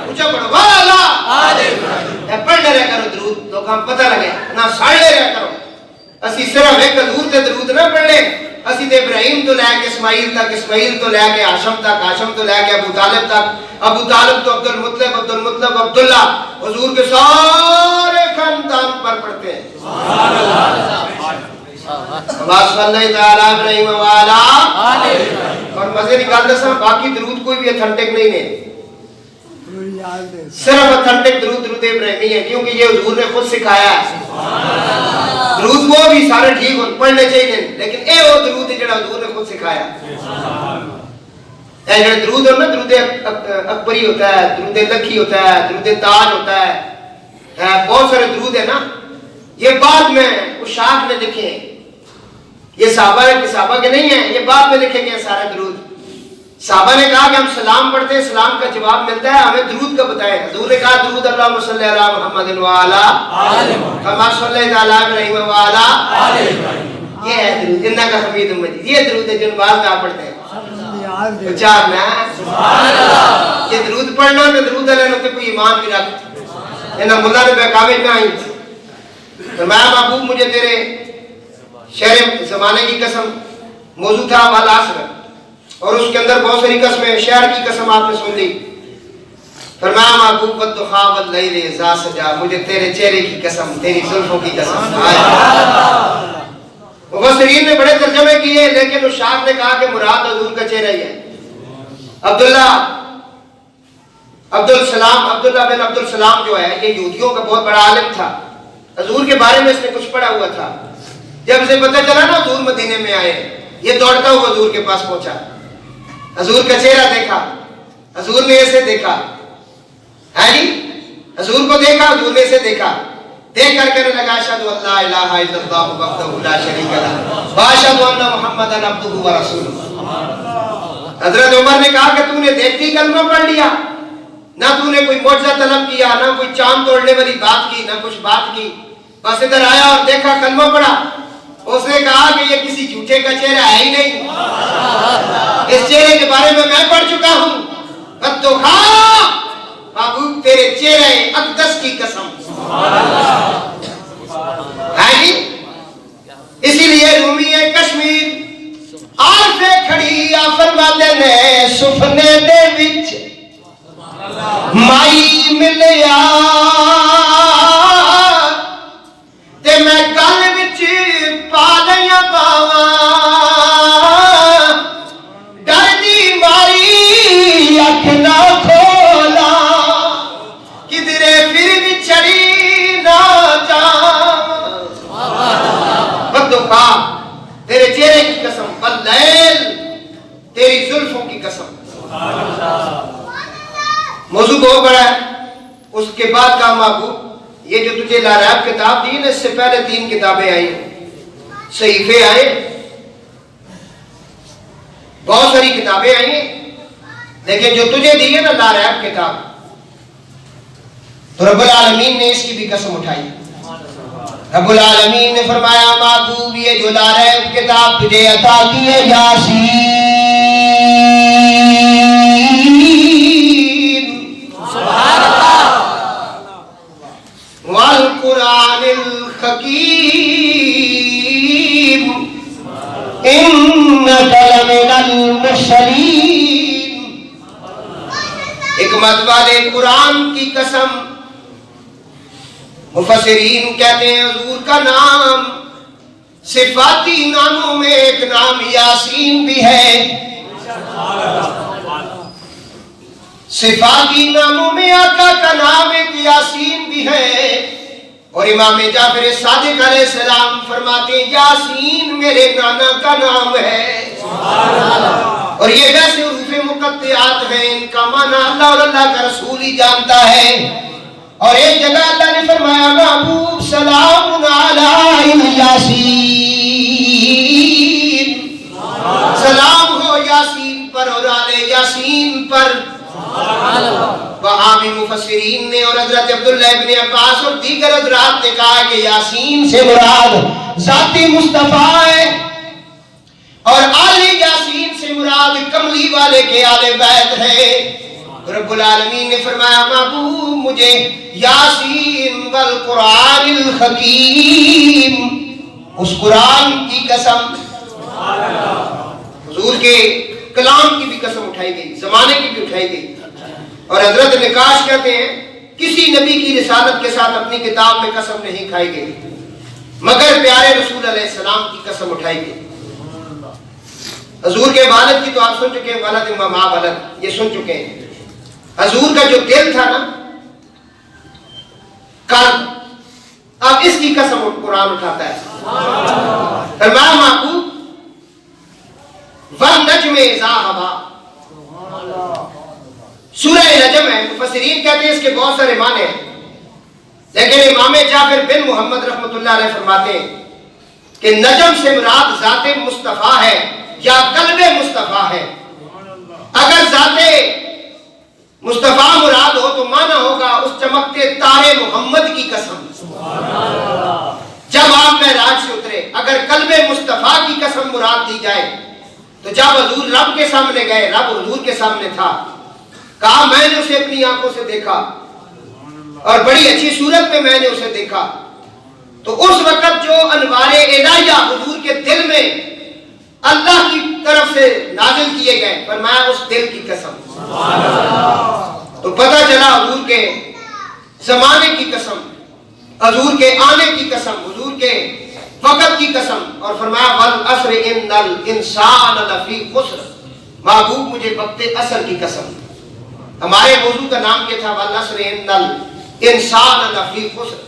مجھے پڑھو وعلا، پڑھنے رہ کرو درود، لوگاں پتہ لگے نہ ساڑھے رہ کرو، اسی صرف ایک حضور تے درود نہ پڑھ لے، اسی تے ابراہیم تو لے کے اسماعیل تک، اسماعیل تو لے کے ہاشم تک، ہاشم تو لے کے ابو طالب تک، ابو طالب تو عبد المطلب، عبد المطلب عبداللہ، حضور کے سارے خاندان پر پڑھتے ہیں۔ صلی تعالی ابراہیم وعلا، اور مزے نکال دے سا باقی درود کوئی بھی اتھنٹک نہیں ہے، صرف اتھنٹک درود ابراہیمی ہے، کیونکہ یہ حضور نے خود سکھایا ہے۔ درود وہ بھی سارے ٹھیک ہو پڑھنے چاہیے، لیکن اے وہ درود ہے جڑا حضور نے خود سکھایا۔ اے جڑا درود ہے نا، درود اکبری ہوتا ہے، درود لکھی ہوتا ہے، درود تاج ہوتا ہے، بہت سارے درود ہیں نا، یہ بعد میں اشاق نے لکھے ہیں، یہ صحابہ کے نہیں ہیں، یہ بعد میں لکھے گئے سارے درود۔ صحابہ نے کہا کہ ہم سلام پڑھتے ہیں، سلام کا جواب ملتا ہے، ہمیں درود کا بتائیں۔ حضور نے کہا درود اللہم صلی علی محمد وعلا کما صلی علی ابراہیم وعلا، یہ ہے درود، انک حمید مجید، یہ درود ہے جو نماز میں آپ پڑھتے ہیں۔ چار میں یہ درود پڑھنا تو درود علیہ نتے کوئی ایمان بھی رکھ، انہا ملا نے بہکاوے میں آئی، فرمایا محبوب مجھے تیرے شہر زمانے کی قسم، موضوع تھا والعصر، اور اس کے اندر بہت ساری قسمیں، شہر کی قسم آپ نے سن لی، فرمایا محبوب والضحیٰ واللیل اذا سجا، مجھے تیرے چہرے کی قسم، تیری زلفوں کی قسم۔ مفسرین نے بڑے ترجمے کیے، لیکن اس شاعر نے کہا کہ مراد حضور کا چہرہ ہی ہے۔ عبداللہ بن عبدالسلام جو ہے، یہ یہودیوں کا بہت بڑا عالم تھا، حضور کے بارے میں اس نے کچھ پڑھا ہوا تھا، جب اسے پتہ چلا نا حضور مدینے میں آئے، یہ دوڑتا ہوا حضور کے پاس پہنچا، حضور کا چہرہ دیکھا، حضور نے اسے دیکھا، ہے جی، حضور کو دیکھا، حضور نے اسے دیکھا، دیکھ کر کہنے لگا اشہد ان لا الہ الا اللہ وحدہ لا شریک لہ واشہد ان محمدا عبدہ ورسولہ۔ حضرت عمر نے کہا کہ تو نے دیکھتی کلمہ پڑھ لیا، نہ تو نے کوئی معجزہ طلب کیا، نہ کوئی چاند توڑنے والی بات کی، نہ کچھ بات کی، بس ادھر آیا اور دیکھا کلمہ پڑھا۔ اس نے کہا کہ یہ کسی جھوٹے کا چہرہ ہے ہی نہیں، اس چہرے کے بارے میں پڑھ چکا ہوں، محبوب تیرے چہرے اقدس کی قسم، ہے جی، اسی لیے رومی کشمیر عارف کھڑی آ فرماتے نے سفنے دے وچ مائی ملیا تے میں گل وچ پا لیاں باواں ڈر دی ماری اکھ نہ کھولا کدھرے پھر بچھڑی نہ جاواں۔ بدخا تیرے چہرے کی قسم، واللیل تیری زلفوں کی قسم۔ موضوع بہت بڑا ہے۔ اس کے بعد کا محبوب یہ جو تجھے لاریب کتاب دی نا، اس سے پہلے 3 کتابیں آئی، صحیفے آئے، بہت ساری کتابیں آئی، لیکن جو تجھے دی ہے نا لا ریب کتاب، تو رب العالمین نے اس کی بھی قسم اٹھائی۔ رب العالمین نے فرمایا محبوب یہ جو لا ریب کتاب تجھے عطا کی ہے یاسین والقرآن الحکیم انک لمن المرسلین، حکمت والے قرآن کی قسم۔ مفسرین کہتے ہیں حضور کا نام صفاتی ناموں میں ایک نام یاسین بھی ہے، صفاتی ناموں میں آقا کا نام ایک یاسین بھی ہے۔ اور امام جعفر صادق علیہ السلام فرماتے ہیں یاسین میرے نانا کا نام ہے، اور یہ ویسے حروف مقطعات ہیں، ان کا معنی اللہ اور اللہ کا رسول ہی جانتا ہے۔ اور ایک جگہ اللہ نے فرمایا محبوب سلام علی یاسین، سلام ہو یاسین پر اور آل یاسین پر۔ وہاں بھی مفسرین نے اور حضرت عبداللہ ابن عباس اور دیگر حضرات نے کہا کہ یاسین سے مراد ذاتی مصطفیٰ ہے، اور آل یاسین سے مراد کملی والے کے آل بیت ہے۔ رب العالمین نے فرمایا محبوب مجھے یاسین والقرآن الحکیم، اس قرآن کی قسم، حضور کے کلام کی بھی قسم اٹھائی گئی، زمانے کی بھی اٹھائی گئی۔ اور حضرت نقاش کہتے ہیں کسی نبی کی رسالت کے ساتھ اپنی کتاب میں قسم نہیں کھائی گئی مگر پیارے رسول علیہ السلام کی قسم اٹھائی گئی۔ حضور کے والد کی تو آپ سن چکے ہیں، ولد و ما ولد، یہ سن چکے ہیں۔ حضور کا جو دل تھا نا قلب، اب اس کی قسم قرآن اٹھاتا ہے۔ فرمایا محبوب والنجم اذا ہوا، سورہ نجم ہے، مفسرین کہتے ہیں اس کے بہت سارے معنی ہیں، لیکن امام جعفر بن محمد رحمۃ اللہ علیہ فرماتے ہیں کہ نجم سے مراد ذات مصطفیٰ ہے یا قلب مصطفیٰ ہے۔ اگر ذات مصطفیٰ مراد ہو تو معنی ہوگا اس چمکتے تارے محمد کی قسم جب آپ معراج سے اترے۔ اگر قلب مصطفیٰ کی قسم مراد دی جائے تو جب حضور رب کے سامنے گئے، رب حضور کے سامنے تھا، کہا میں نے اسے اپنی آنکھوں سے دیکھا اور بڑی اچھی صورت میں میں نے اسے دیکھا، تو اس وقت جو انوار الہیہ حضور کے دل میں اللہ کی طرف سے نازل کیے گئے، فرمایا اس دل کی قسم۔ تو پتہ چلا حضور کے زمانے کی قسم، حضور کے آنے کی قسم، حضور کے وقت کی قسم، اور فرمایا والعصر ان الانسان لفی خسر، محبوب مجھے وقت عصر کی قسم۔ ہمارے موضوع کا نام کیا تھا والعصر ان الانسان لفی خسر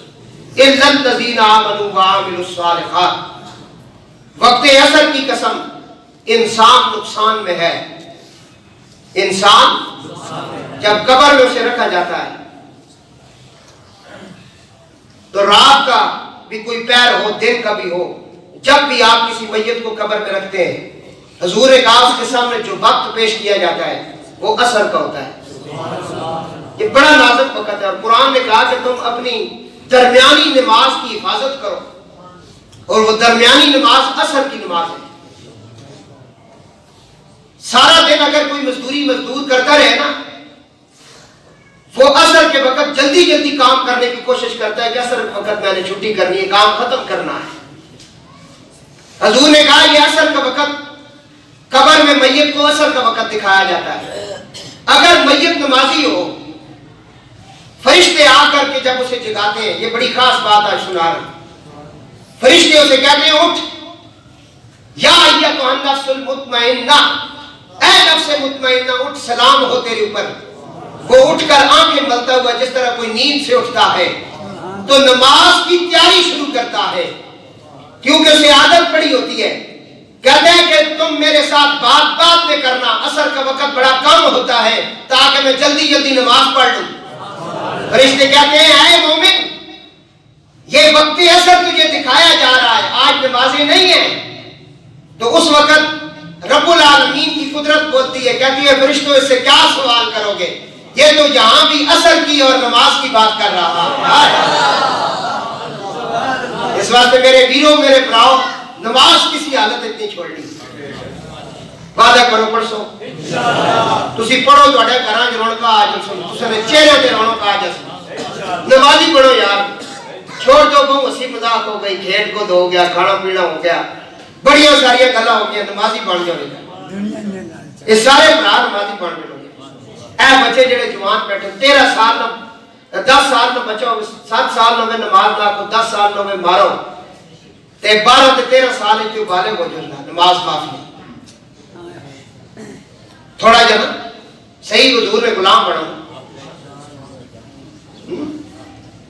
الا الذین آمنوا وعملوا الصالحات۔ وقت عصر کی قسم، انسان نقصان میں ہے۔ انسان جب قبر میں اسے رکھا جاتا ہے تو رات کا بھی کوئی پیر ہو، دن کا بھی ہو، جب بھی آپ کسی میت کو قبر میں رکھتے ہیں، حضور نے کہا اس کے سامنے جو وقت پیش کیا جاتا ہے وہ عصر کا ہوتا ہے۔ یہ بڑا نازک وقت ہے، اور قرآن نے کہا کہ تم اپنی درمیانی نماز کی حفاظت کرو، اور وہ درمیانی نماز عصر کی نماز ہے۔ سارا دن اگر کوئی مزدور کرتا رہے نا، وہ عصر کے وقت جلدی جلدی کام کرنے کی کوشش کرتا ہے کہ عصر کے وقت میں نے چھٹی کرنی ہے، کام ختم کرنا ہے۔ حضور نے کہا یہ عصر کا وقت، قبر میں میت کو عصر کا وقت دکھایا جاتا ہے۔ اگر میت نمازی ہو، فرشتے آ کر کے جب اسے جگاتے ہیں، یہ بڑی خاص بات آج سنا رہا ہوں، فرشتے اسے کہتے ہیں اٹھ یا ایتھا النفس المطمئنہ، اے نفس مطمئنہ اٹھ، سلام ہو تیرے اوپر۔ وہ اٹھ کر آنکھیں ملتا ہوا جس طرح کوئی نیند سے اٹھتا ہے تو نماز کی تیاری شروع کرتا ہے، کیونکہ اسے عادت پڑی ہوتی ہے۔ کہتے ہیں کہ تم میرے ساتھ بات بات میں کرنا، عصر کا وقت بڑا کم ہوتا ہے تاکہ میں جلدی جلدی نماز پڑھ لوں۔ فرشتے کہتے ہیں اے مومن، یہ وقت عصر تجھے دکھایا جا رہا ہے، آج نمازیں نہیں ہیں۔ تو اس وقت رب العالمین کی قدرت بولتی ہے، کہتی ہے فرشتوں اس سے کیا سوال کرو گے، یہ تو یہاں بھی اثر کی اور نماز کی بات کر رہا ہے۔ اس واسطے میرے ویروں، میرے بھراؤ، نماز کسی حالت اتنی چھوڑنی، وعدہ کرو پرسو تسی پڑھو، تواڈے گھراں وچ رونقاں آ جان، تساں دے چہرے تے رونق آ جان، نمازی پڑھو یار، چھوڑ دو بہو ہنسی مذاق ہو گئی، کھیل کود ہو گیا، کھانا پینا ہو گیا، بڑیاں ساریاں گلاں ہو گیا، نمازی بن جاؤ گے، یہ سارے بھرا نمازی بن جاؤ گے۔ اے بچے جڑے جوان بیٹھے 13 سال نہ 10 سال نہ بچہ ہو 7 سال نہ نماز نہ کو 10 سال نہ مارو تے 12 تے 13 سال تے بالغ ہو جاندا، نماز معافی تھوڑا جا صحیح حضور نے غلام بنا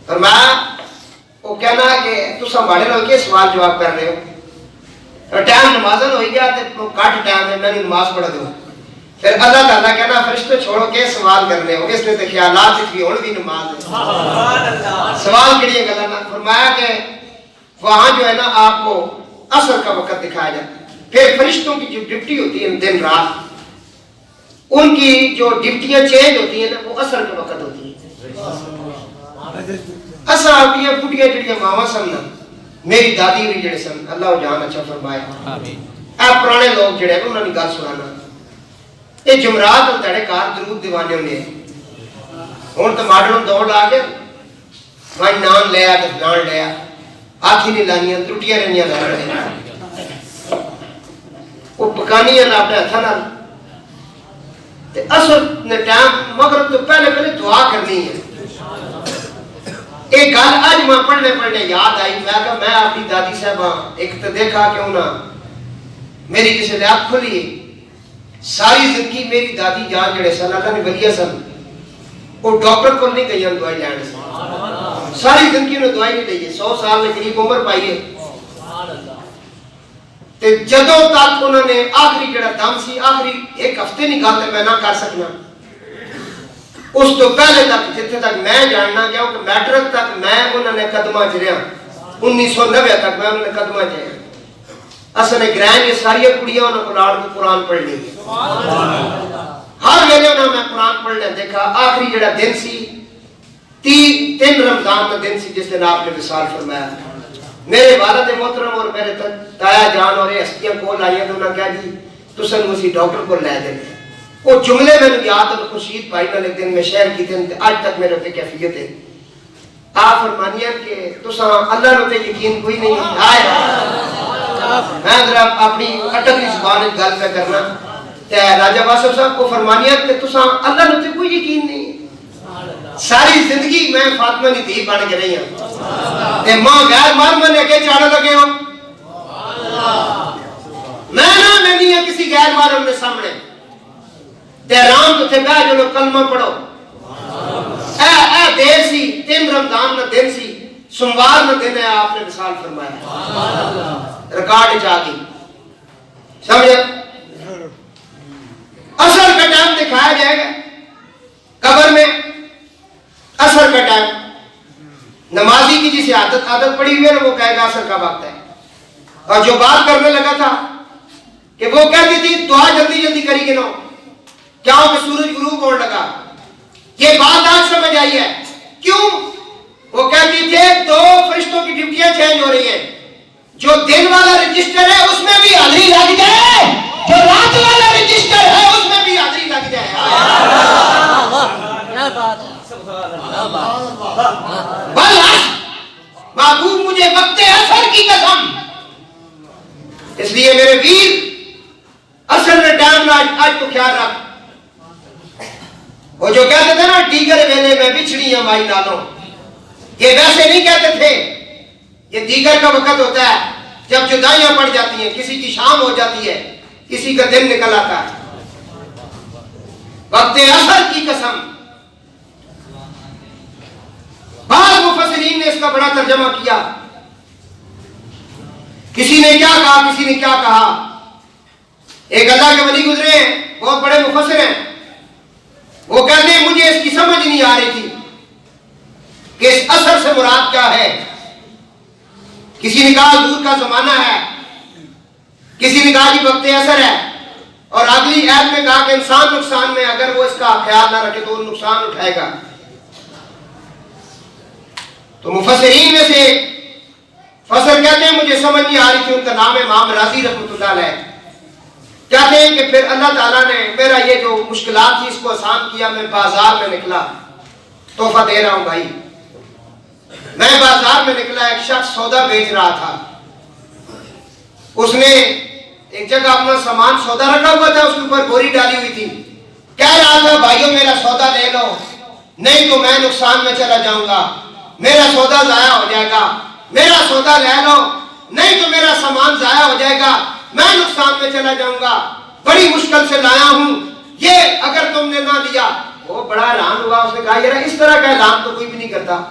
فرمایا، وہ کہنا کہ تساں بڑے لوگ کے سوال جواب کر رہے ہو، ٹائم نمازن ہوئی گیا تے کٹ ٹائم ہے، میں نے نماز پڑھ دوں، پھر اللہ تعالیٰ کہنا فرشتوں چھوڑو کے سوال کرنے ہو، اس نے تو خیالات کی ہون بھی نماز ہے، سوال کریے گا نہ۔ فرمایا کہ وہاں جو ہے نا آپ کو عصر کا وقت دکھایا جاتا ہے، پھر فرشتوں کی جو ڈیوٹی ہوتی ہے دن رات، ان کی جو ڈیوٹیاں چینج ہوتی ہیں نا وہ عصر کے وقت ہوتی ہیں۔ اصل اپنی بڑھیاں جڑیاں ماواں سن نا، میری دادی بھی جڑے سن، اللہ جان اچھا فرمائے، اے پرانے لوگ جڑے انہاں دی گل سنانا، یہ جمعرات اور تڑے کار درود دیوانے ہونے ہیں، ہن تے ماڈرن دوڑ لا کے میں نام لیا تے فلان لیا، ہاتھ ہی نہیں لانیاں، ٹوٹیاں رہنیاں لا رہے، وہ پکانیاں نا اپنے ہتھاں نال، تے اصل نے ٹائم مغرب تو پہلے دعا کرنی ہے۔ ایک گل اج میں پڑھنے یاد آئی، میں کہا میں اپنی دادی صاحبہ ایک تو دیکھا کہ انہاں میری کسی نے آنکھ کھلی، ساری زندگی میری دادی جان جڑے سن اللہ نے ولیہ سن، وہ ڈاکٹر کو نہیں گئی دوائی لین سے، ساری زندگی انہوں دوائی نہیں لئی، 100 سال نے قریب عمر پائی ہے، تے جدوں تک انہوں نے آخری جڑا دم سی، آخری ایک ہفتے نہیں گل تے میں نہ کر سکنا، اس تو پہلے تک جتنے تک میں جاننا گیا کہ میٹرک تک میں انہوں نے قدمہ چریا، 1990 تک میں انہوں نے قدمہ چریا، اصل نے گرائن یہ ساری کڑیاں انہوں کو لاڑ کو قرآن پڑھ لی، ہر ویلے انہوں نے قرآن پڑھ لیا، دیکھا آخری جڑا دن سی 3 رمضان کا دن سی جس دن آپ نے وصال فرمایا، میرے والد محترم اور میرے تایا جان اور یہ ہستیاں کول آئی ہیں تو انہوں نے کہا جی تسن مسی ڈاکٹر کو لے دیں، وہ جملے میں نے یاد ہے خورشید بھائی نے لکھ دن میں شہر کی دن آج تک میرے ہوتے کیفیت ہے، آپ فرمانی ہے کہ تساں اللہ نے تے یقین کوئی نہیں آئے، میں ذرا اپنی اٹکلی زبان گل پہ کرنا، تے راجہ واسف صاحب کو فرمانی ہے کہ تساں اللہ نے تے کوئی یقین نہیں، ساری زندگی میں فاطمہ دی دھی بن کے رہی ہوں، تے ماں غیر مار نے کے چاڑا لگے ہوں، میں نہیں ہے کسی غیر مار کے سامنے، تے رام تو تھے بہ جو لوگ کلمہ پڑھو، اے دیر سی 3 رمضان نہ دن سی، سوموار نہ دن ہے آپ نے وصال فرمایا، ریکارڈ چاہ گئی، سمجھے؟ اثر کا ٹائم دکھایا جائے گا قبر میں، اثر کا ٹائم، نمازی کی جسے عادت پڑی ہوئی ہے وہ کہے گا اثر کا وقت ہے، اور جو بات کرنے لگا تھا کہ وہ کہتی تھی دعا جلدی جلدی کری گنو، کیا ہو کہ سورج غروب ہونے لگا، یہ بات آج سمجھ آئی ہے، کیوں؟ وہ کہتی تھے 2 فرشتوں کی ڈیوٹیاں چینج ہو رہی ہیں، جو دن والا رجسٹر ہے اس میں بھی حاضری لگ جائے، جو رات والا رجسٹر ہے اس میں بھی حاضری لگ جائے، محبوب مجھے وقت اثر کی قسم، اس لیے میرے ویر اصل میں ٹائم آج تو خیال رکھ، وہ جو کہتے تھے نا دیگر ویلے میں بچھڑی ہیں مائی نالوں، یہ ویسے نہیں کہتے تھے، یہ دیگر کا وقت ہوتا ہے جب جدائیاں پڑ جاتی ہیں، کسی کی شام ہو جاتی ہے، کسی کا دن نکل آتا ہے، وقت اثر کی قسم۔ بعض مفسرین نے اس کا بڑا ترجمہ کیا، کسی نے کیا کہا، کسی نے کیا کہا، ایک اللہ کے ولی گزرے ہیں بہت بڑے مفسر ہیں، وہ کہتے ہیں مجھے اس کی سمجھ نہیں آ رہی تھی کہ اس اثر سے مراد کیا ہے، کسی نے کہا دور کا زمانہ ہے، کسی نے کہا جی وقت اثر ہے، اور اگلی آیت میں کہا کہ انسان نقصان میں اگر وہ اس کا خیال نہ رکھے تو وہ نقصان اٹھائے گا. تو مفسرین میں سے فصل کہتے ہیں مجھے سمجھ نہیں آ رہی تھی، ان کا نام ہے امام راضی رحمۃ اللہ علیہ. کہتے ہیں کہ پھر اللہ تعالیٰ نے میرا یہ جو مشکلات تھی اس کو آسان کیا. میں بازار میں نکلا، تحفہ دے رہا ہوں بھائی. میں بازار میں نکلا، ایک شخص سودا بیچ رہا تھا. اس نے ایک جگہ اپنا سامان سودا رکھا ہوا تھا، اس کے اوپر بوری ڈالی ہوئی تھی. کہہ رہا تھا بھائیو میرا سودا لے لو، نہیں تو میں نقصان میں چلا جاؤں گا، میرا سودا ضائع ہو جائے گا. میرا سودا لے لو، نہیں تو میرا سامان ضائع ہو جائے گا، میں نقصان میں چلا جاؤں گا. بڑی مشکل سے لایا ہوں، یہ اگر تم نے نہ دیا. وہ بڑا حیران ہوا. اس نے کہا یار اس طرح کا اعلان تو کوئی بھی نہیں کرتا.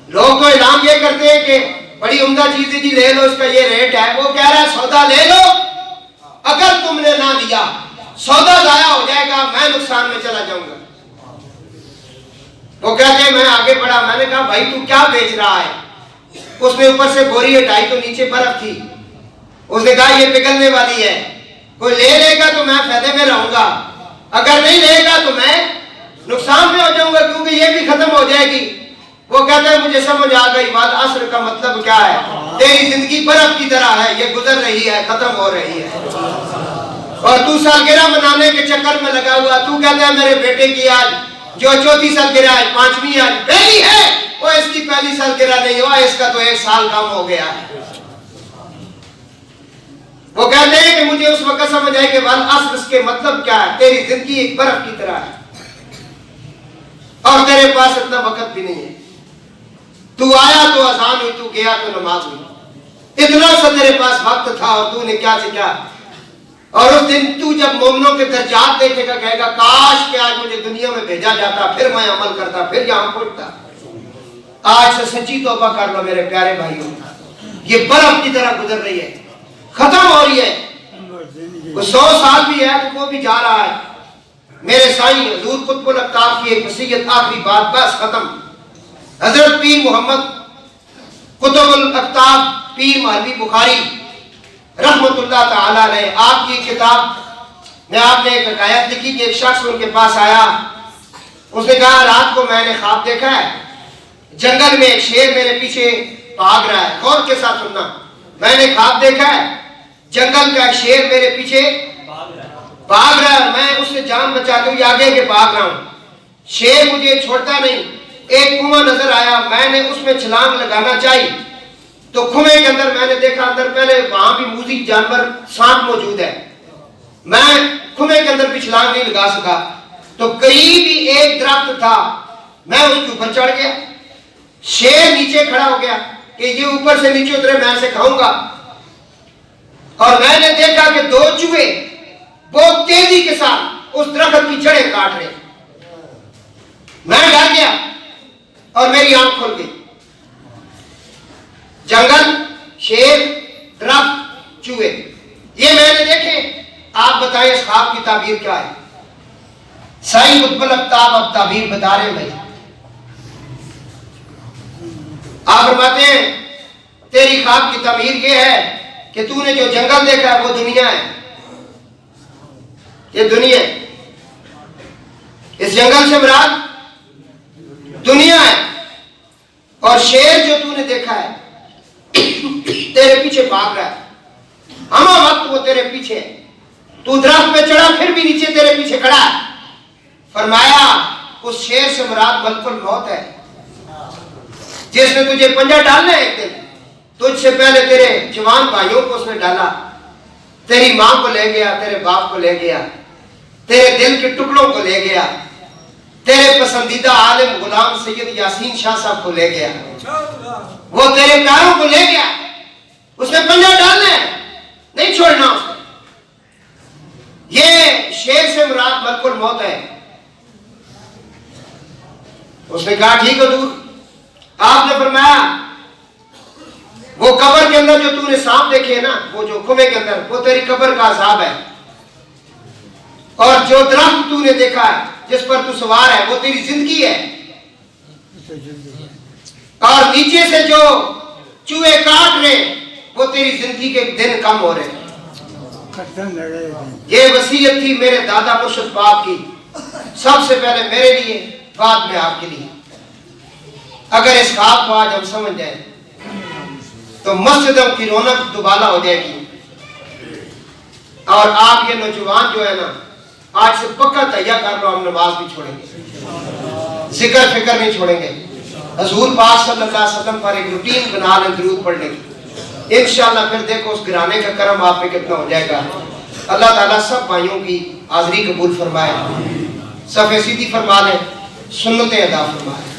لوگ تو اعلان یہ کرتے ہیں کہ بڑی عمدہ چیز ہے جی لے لو، اس کا یہ ریٹ ہے. وہ کہہ رہا ہے سودا لے لو، اگر تم نے نہ دیا سودا ضائع ہو جائے گا، میں نقصان میں چلا جاؤں گا. وہ کہتے ہیں میں آگے بڑھا. میں نے کہا بھائی تو کیا بیچ رہا ہے؟ اس نے اوپر سے بوری ہٹائی تو نیچے برف تھی. اس نے کہا یہ پگھلنے والی ہے، کوئی لے گا تو میں فائدے میں رہوں گا، اگر نہیں لے گا تو میں نقصان میں ہو جاؤں گا کیونکہ یہ بھی ختم ہو جائے گی. وہ کہتا ہے مجھے سمجھ آ گئی بات. عصر کا مطلب کیا ہے؟ تیری زندگی برف کی طرح ہے، یہ گزر رہی ہے، ختم ہو رہی ہے. اور تو سالگرہ منانے کے چکر میں لگا ہوا. تو کہتا ہے میرے بیٹے کی آج جو 4تھی سالگرہ ہے، 5ویں آج پہلی ہے، وہ اس کی پہلی سالگرہ نہیں ہوا، اس کا تو 1 سال کم ہو گیا ہے. وہ کہتے ہیں کہ مجھے اس وقت سمجھ آئے کہ والعصر اس کے مطلب کیا ہے؟ تیری زندگی ایک برف کی طرح ہے اور تیرے پاس اتنا وقت بھی نہیں ہے. تو آیا تو اذان ہوئی، تو گیا تو نماز ہوئی. اتنا سا تیرے پاس وقت تھا اور تو نے کیا سے کیا. اور اس دن تو جب مومنوں کے درجات دیکھے گا کہے گا کاش کہ آج مجھے دنیا میں بھیجا جاتا، پھر میں عمل کرتا، پھر یہاں پہنچتا. آج سے سچی توبہ کر لو میرے پیارے بھائیوں. یہ برف کی طرح گزر رہی ہے، ختم ہو رہی ہے. وہ 100 سال بھی ہے تو وہ بھی جا رہا ہے. میرے سائیں حضور قطب الاقطاب کی ایک وصیت، آخری بات، بس ختم. حضرت پیر محمد قطب الاقطاب پیر مولوی بخاری رحمت اللہ تعالی علیہ، آپ کی کتاب میں آپ نے ایک حکایت لکھی کہ ایک شخص ان کے پاس آیا. اس نے کہا رات کو میں نے خواب دیکھا ہے، جنگل میں ایک شیر میرے پیچھے بھاگ رہا ہے. غور کے ساتھ سننا، میں نے خواب دیکھا ہے جنگل کا ایک شیر میرے پیچھے بھاگ رہا ہے، میں اس سے جان بچاتے ہوئے آگے کے بھاگ رہا ہوں. شیر مجھے چھوڑتا نہیں. ایک کنواں نظر آیا، میں نے اس میں چھلانگ لگانا چاہی تو کنویں کے اندر میں نے دیکھا اندر پہلے وہاں بھی موذی جانور سانپ موجود ہے. میں کنویں کے اندر بھی چھلانگ نہیں لگا سکا. تو قریب ہی ایک درخت تھا، میں اس کے اوپر چڑھ گیا. شیر نیچے کھڑا ہو گیا کہ یہ اوپر سے نیچے اترے میں اسے کھاؤں گا. اور میں نے دیکھا کہ 2 چوہے بہت تیزی کے ساتھ اس درخت کی جڑیں کاٹ رہے. میں ڈر گیا اور میری آنکھ کھل گئی. جنگل، شیر، درخت، چوہے، یہ میں نے دیکھے. آپ بتائیں اس خواب کی تعبیر کیا ہے؟ سائیں قطب الاقطاب اب تعبیر بتا رہے ہیں بھائی. آپ فرماتے ہیں تیری خواب کی تعبیر یہ ہے کہ تو نے جو جنگل دیکھا ہے وہ دنیا ہے. یہ دنیا ہے، اس جنگل سے مراد دنیا ہے. اور شیر جو تو نے دیکھا ہے تیرے پیچھے بھاگ رہا ہے، ہمہ وقت وہ تیرے پیچھے ہے. تو درخت پہ چڑھا پھر بھی نیچے تیرے پیچھے کھڑا ہے. فرمایا اس شیر سے مراد ملک الموت ہے جس نے تجھے پنجہ ڈالنا ہے. ایک دن تجھ سے پہلے تیرے جوان بھائیوں کو اس نے ڈالا، تیری ماں کو لے گیا، تیرے باپ کو لے گیا، تیرے دل کے ٹکڑوں کو لے گیا، تیرے پسندیدہ عالم غلام سید یاسین شاہ صاحب کو لے گیا، وہ تیرے پیاروں کو لے گیا. اس نے پنجہ ڈالنا ہے، نہیں چھوڑنا اس نے. یہ شیر سے مراد ملک الموت ہے. اس نے کہا ٹھیک حضور. آپ نے فرمایا وہ قبر کے اندر جو تو نے سانپ دیکھے نا، وہ جو کنویں کے اندر، وہ تیری قبر کا عذاب ہے. اور جو درخت تو نے دیکھا ہے جس پر تو سوار ہے وہ تیری زندگی ہے. اور نیچے سے جو چوہے کاٹ رہے وہ تیری زندگی کے دن کم ہو رہے. یہ وصیت تھی میرے دادا مرشد پاک کی، سب سے پہلے میرے لیے، بعد میں آپ کے لیے۔ اگر اس خواب کو آج ہم سمجھ جائیں تو مسجدوں کی رونق دوبالا ہو جائے گی، اور آپ یہ نوجوان جو ہے نا، آج سے پکا تیار کر لو، ہم نماز بھی چھوڑیں گے، ذکر فکر نہیں چھوڑیں گے، حضور پاک صلی اللہ علیہ وسلم پر ایک روٹین بنا لیں درود پڑھنے کی، انشاءاللہ پھر دیکھو اس گرانے کا کرم آپ پہ کتنا ہو جائے گا۔ اللہ تعالیٰ سب بھائیوں کی حاضری قبول فرمائے، صف سیدھی فرما لیں، سنتیں ادا فرمائے۔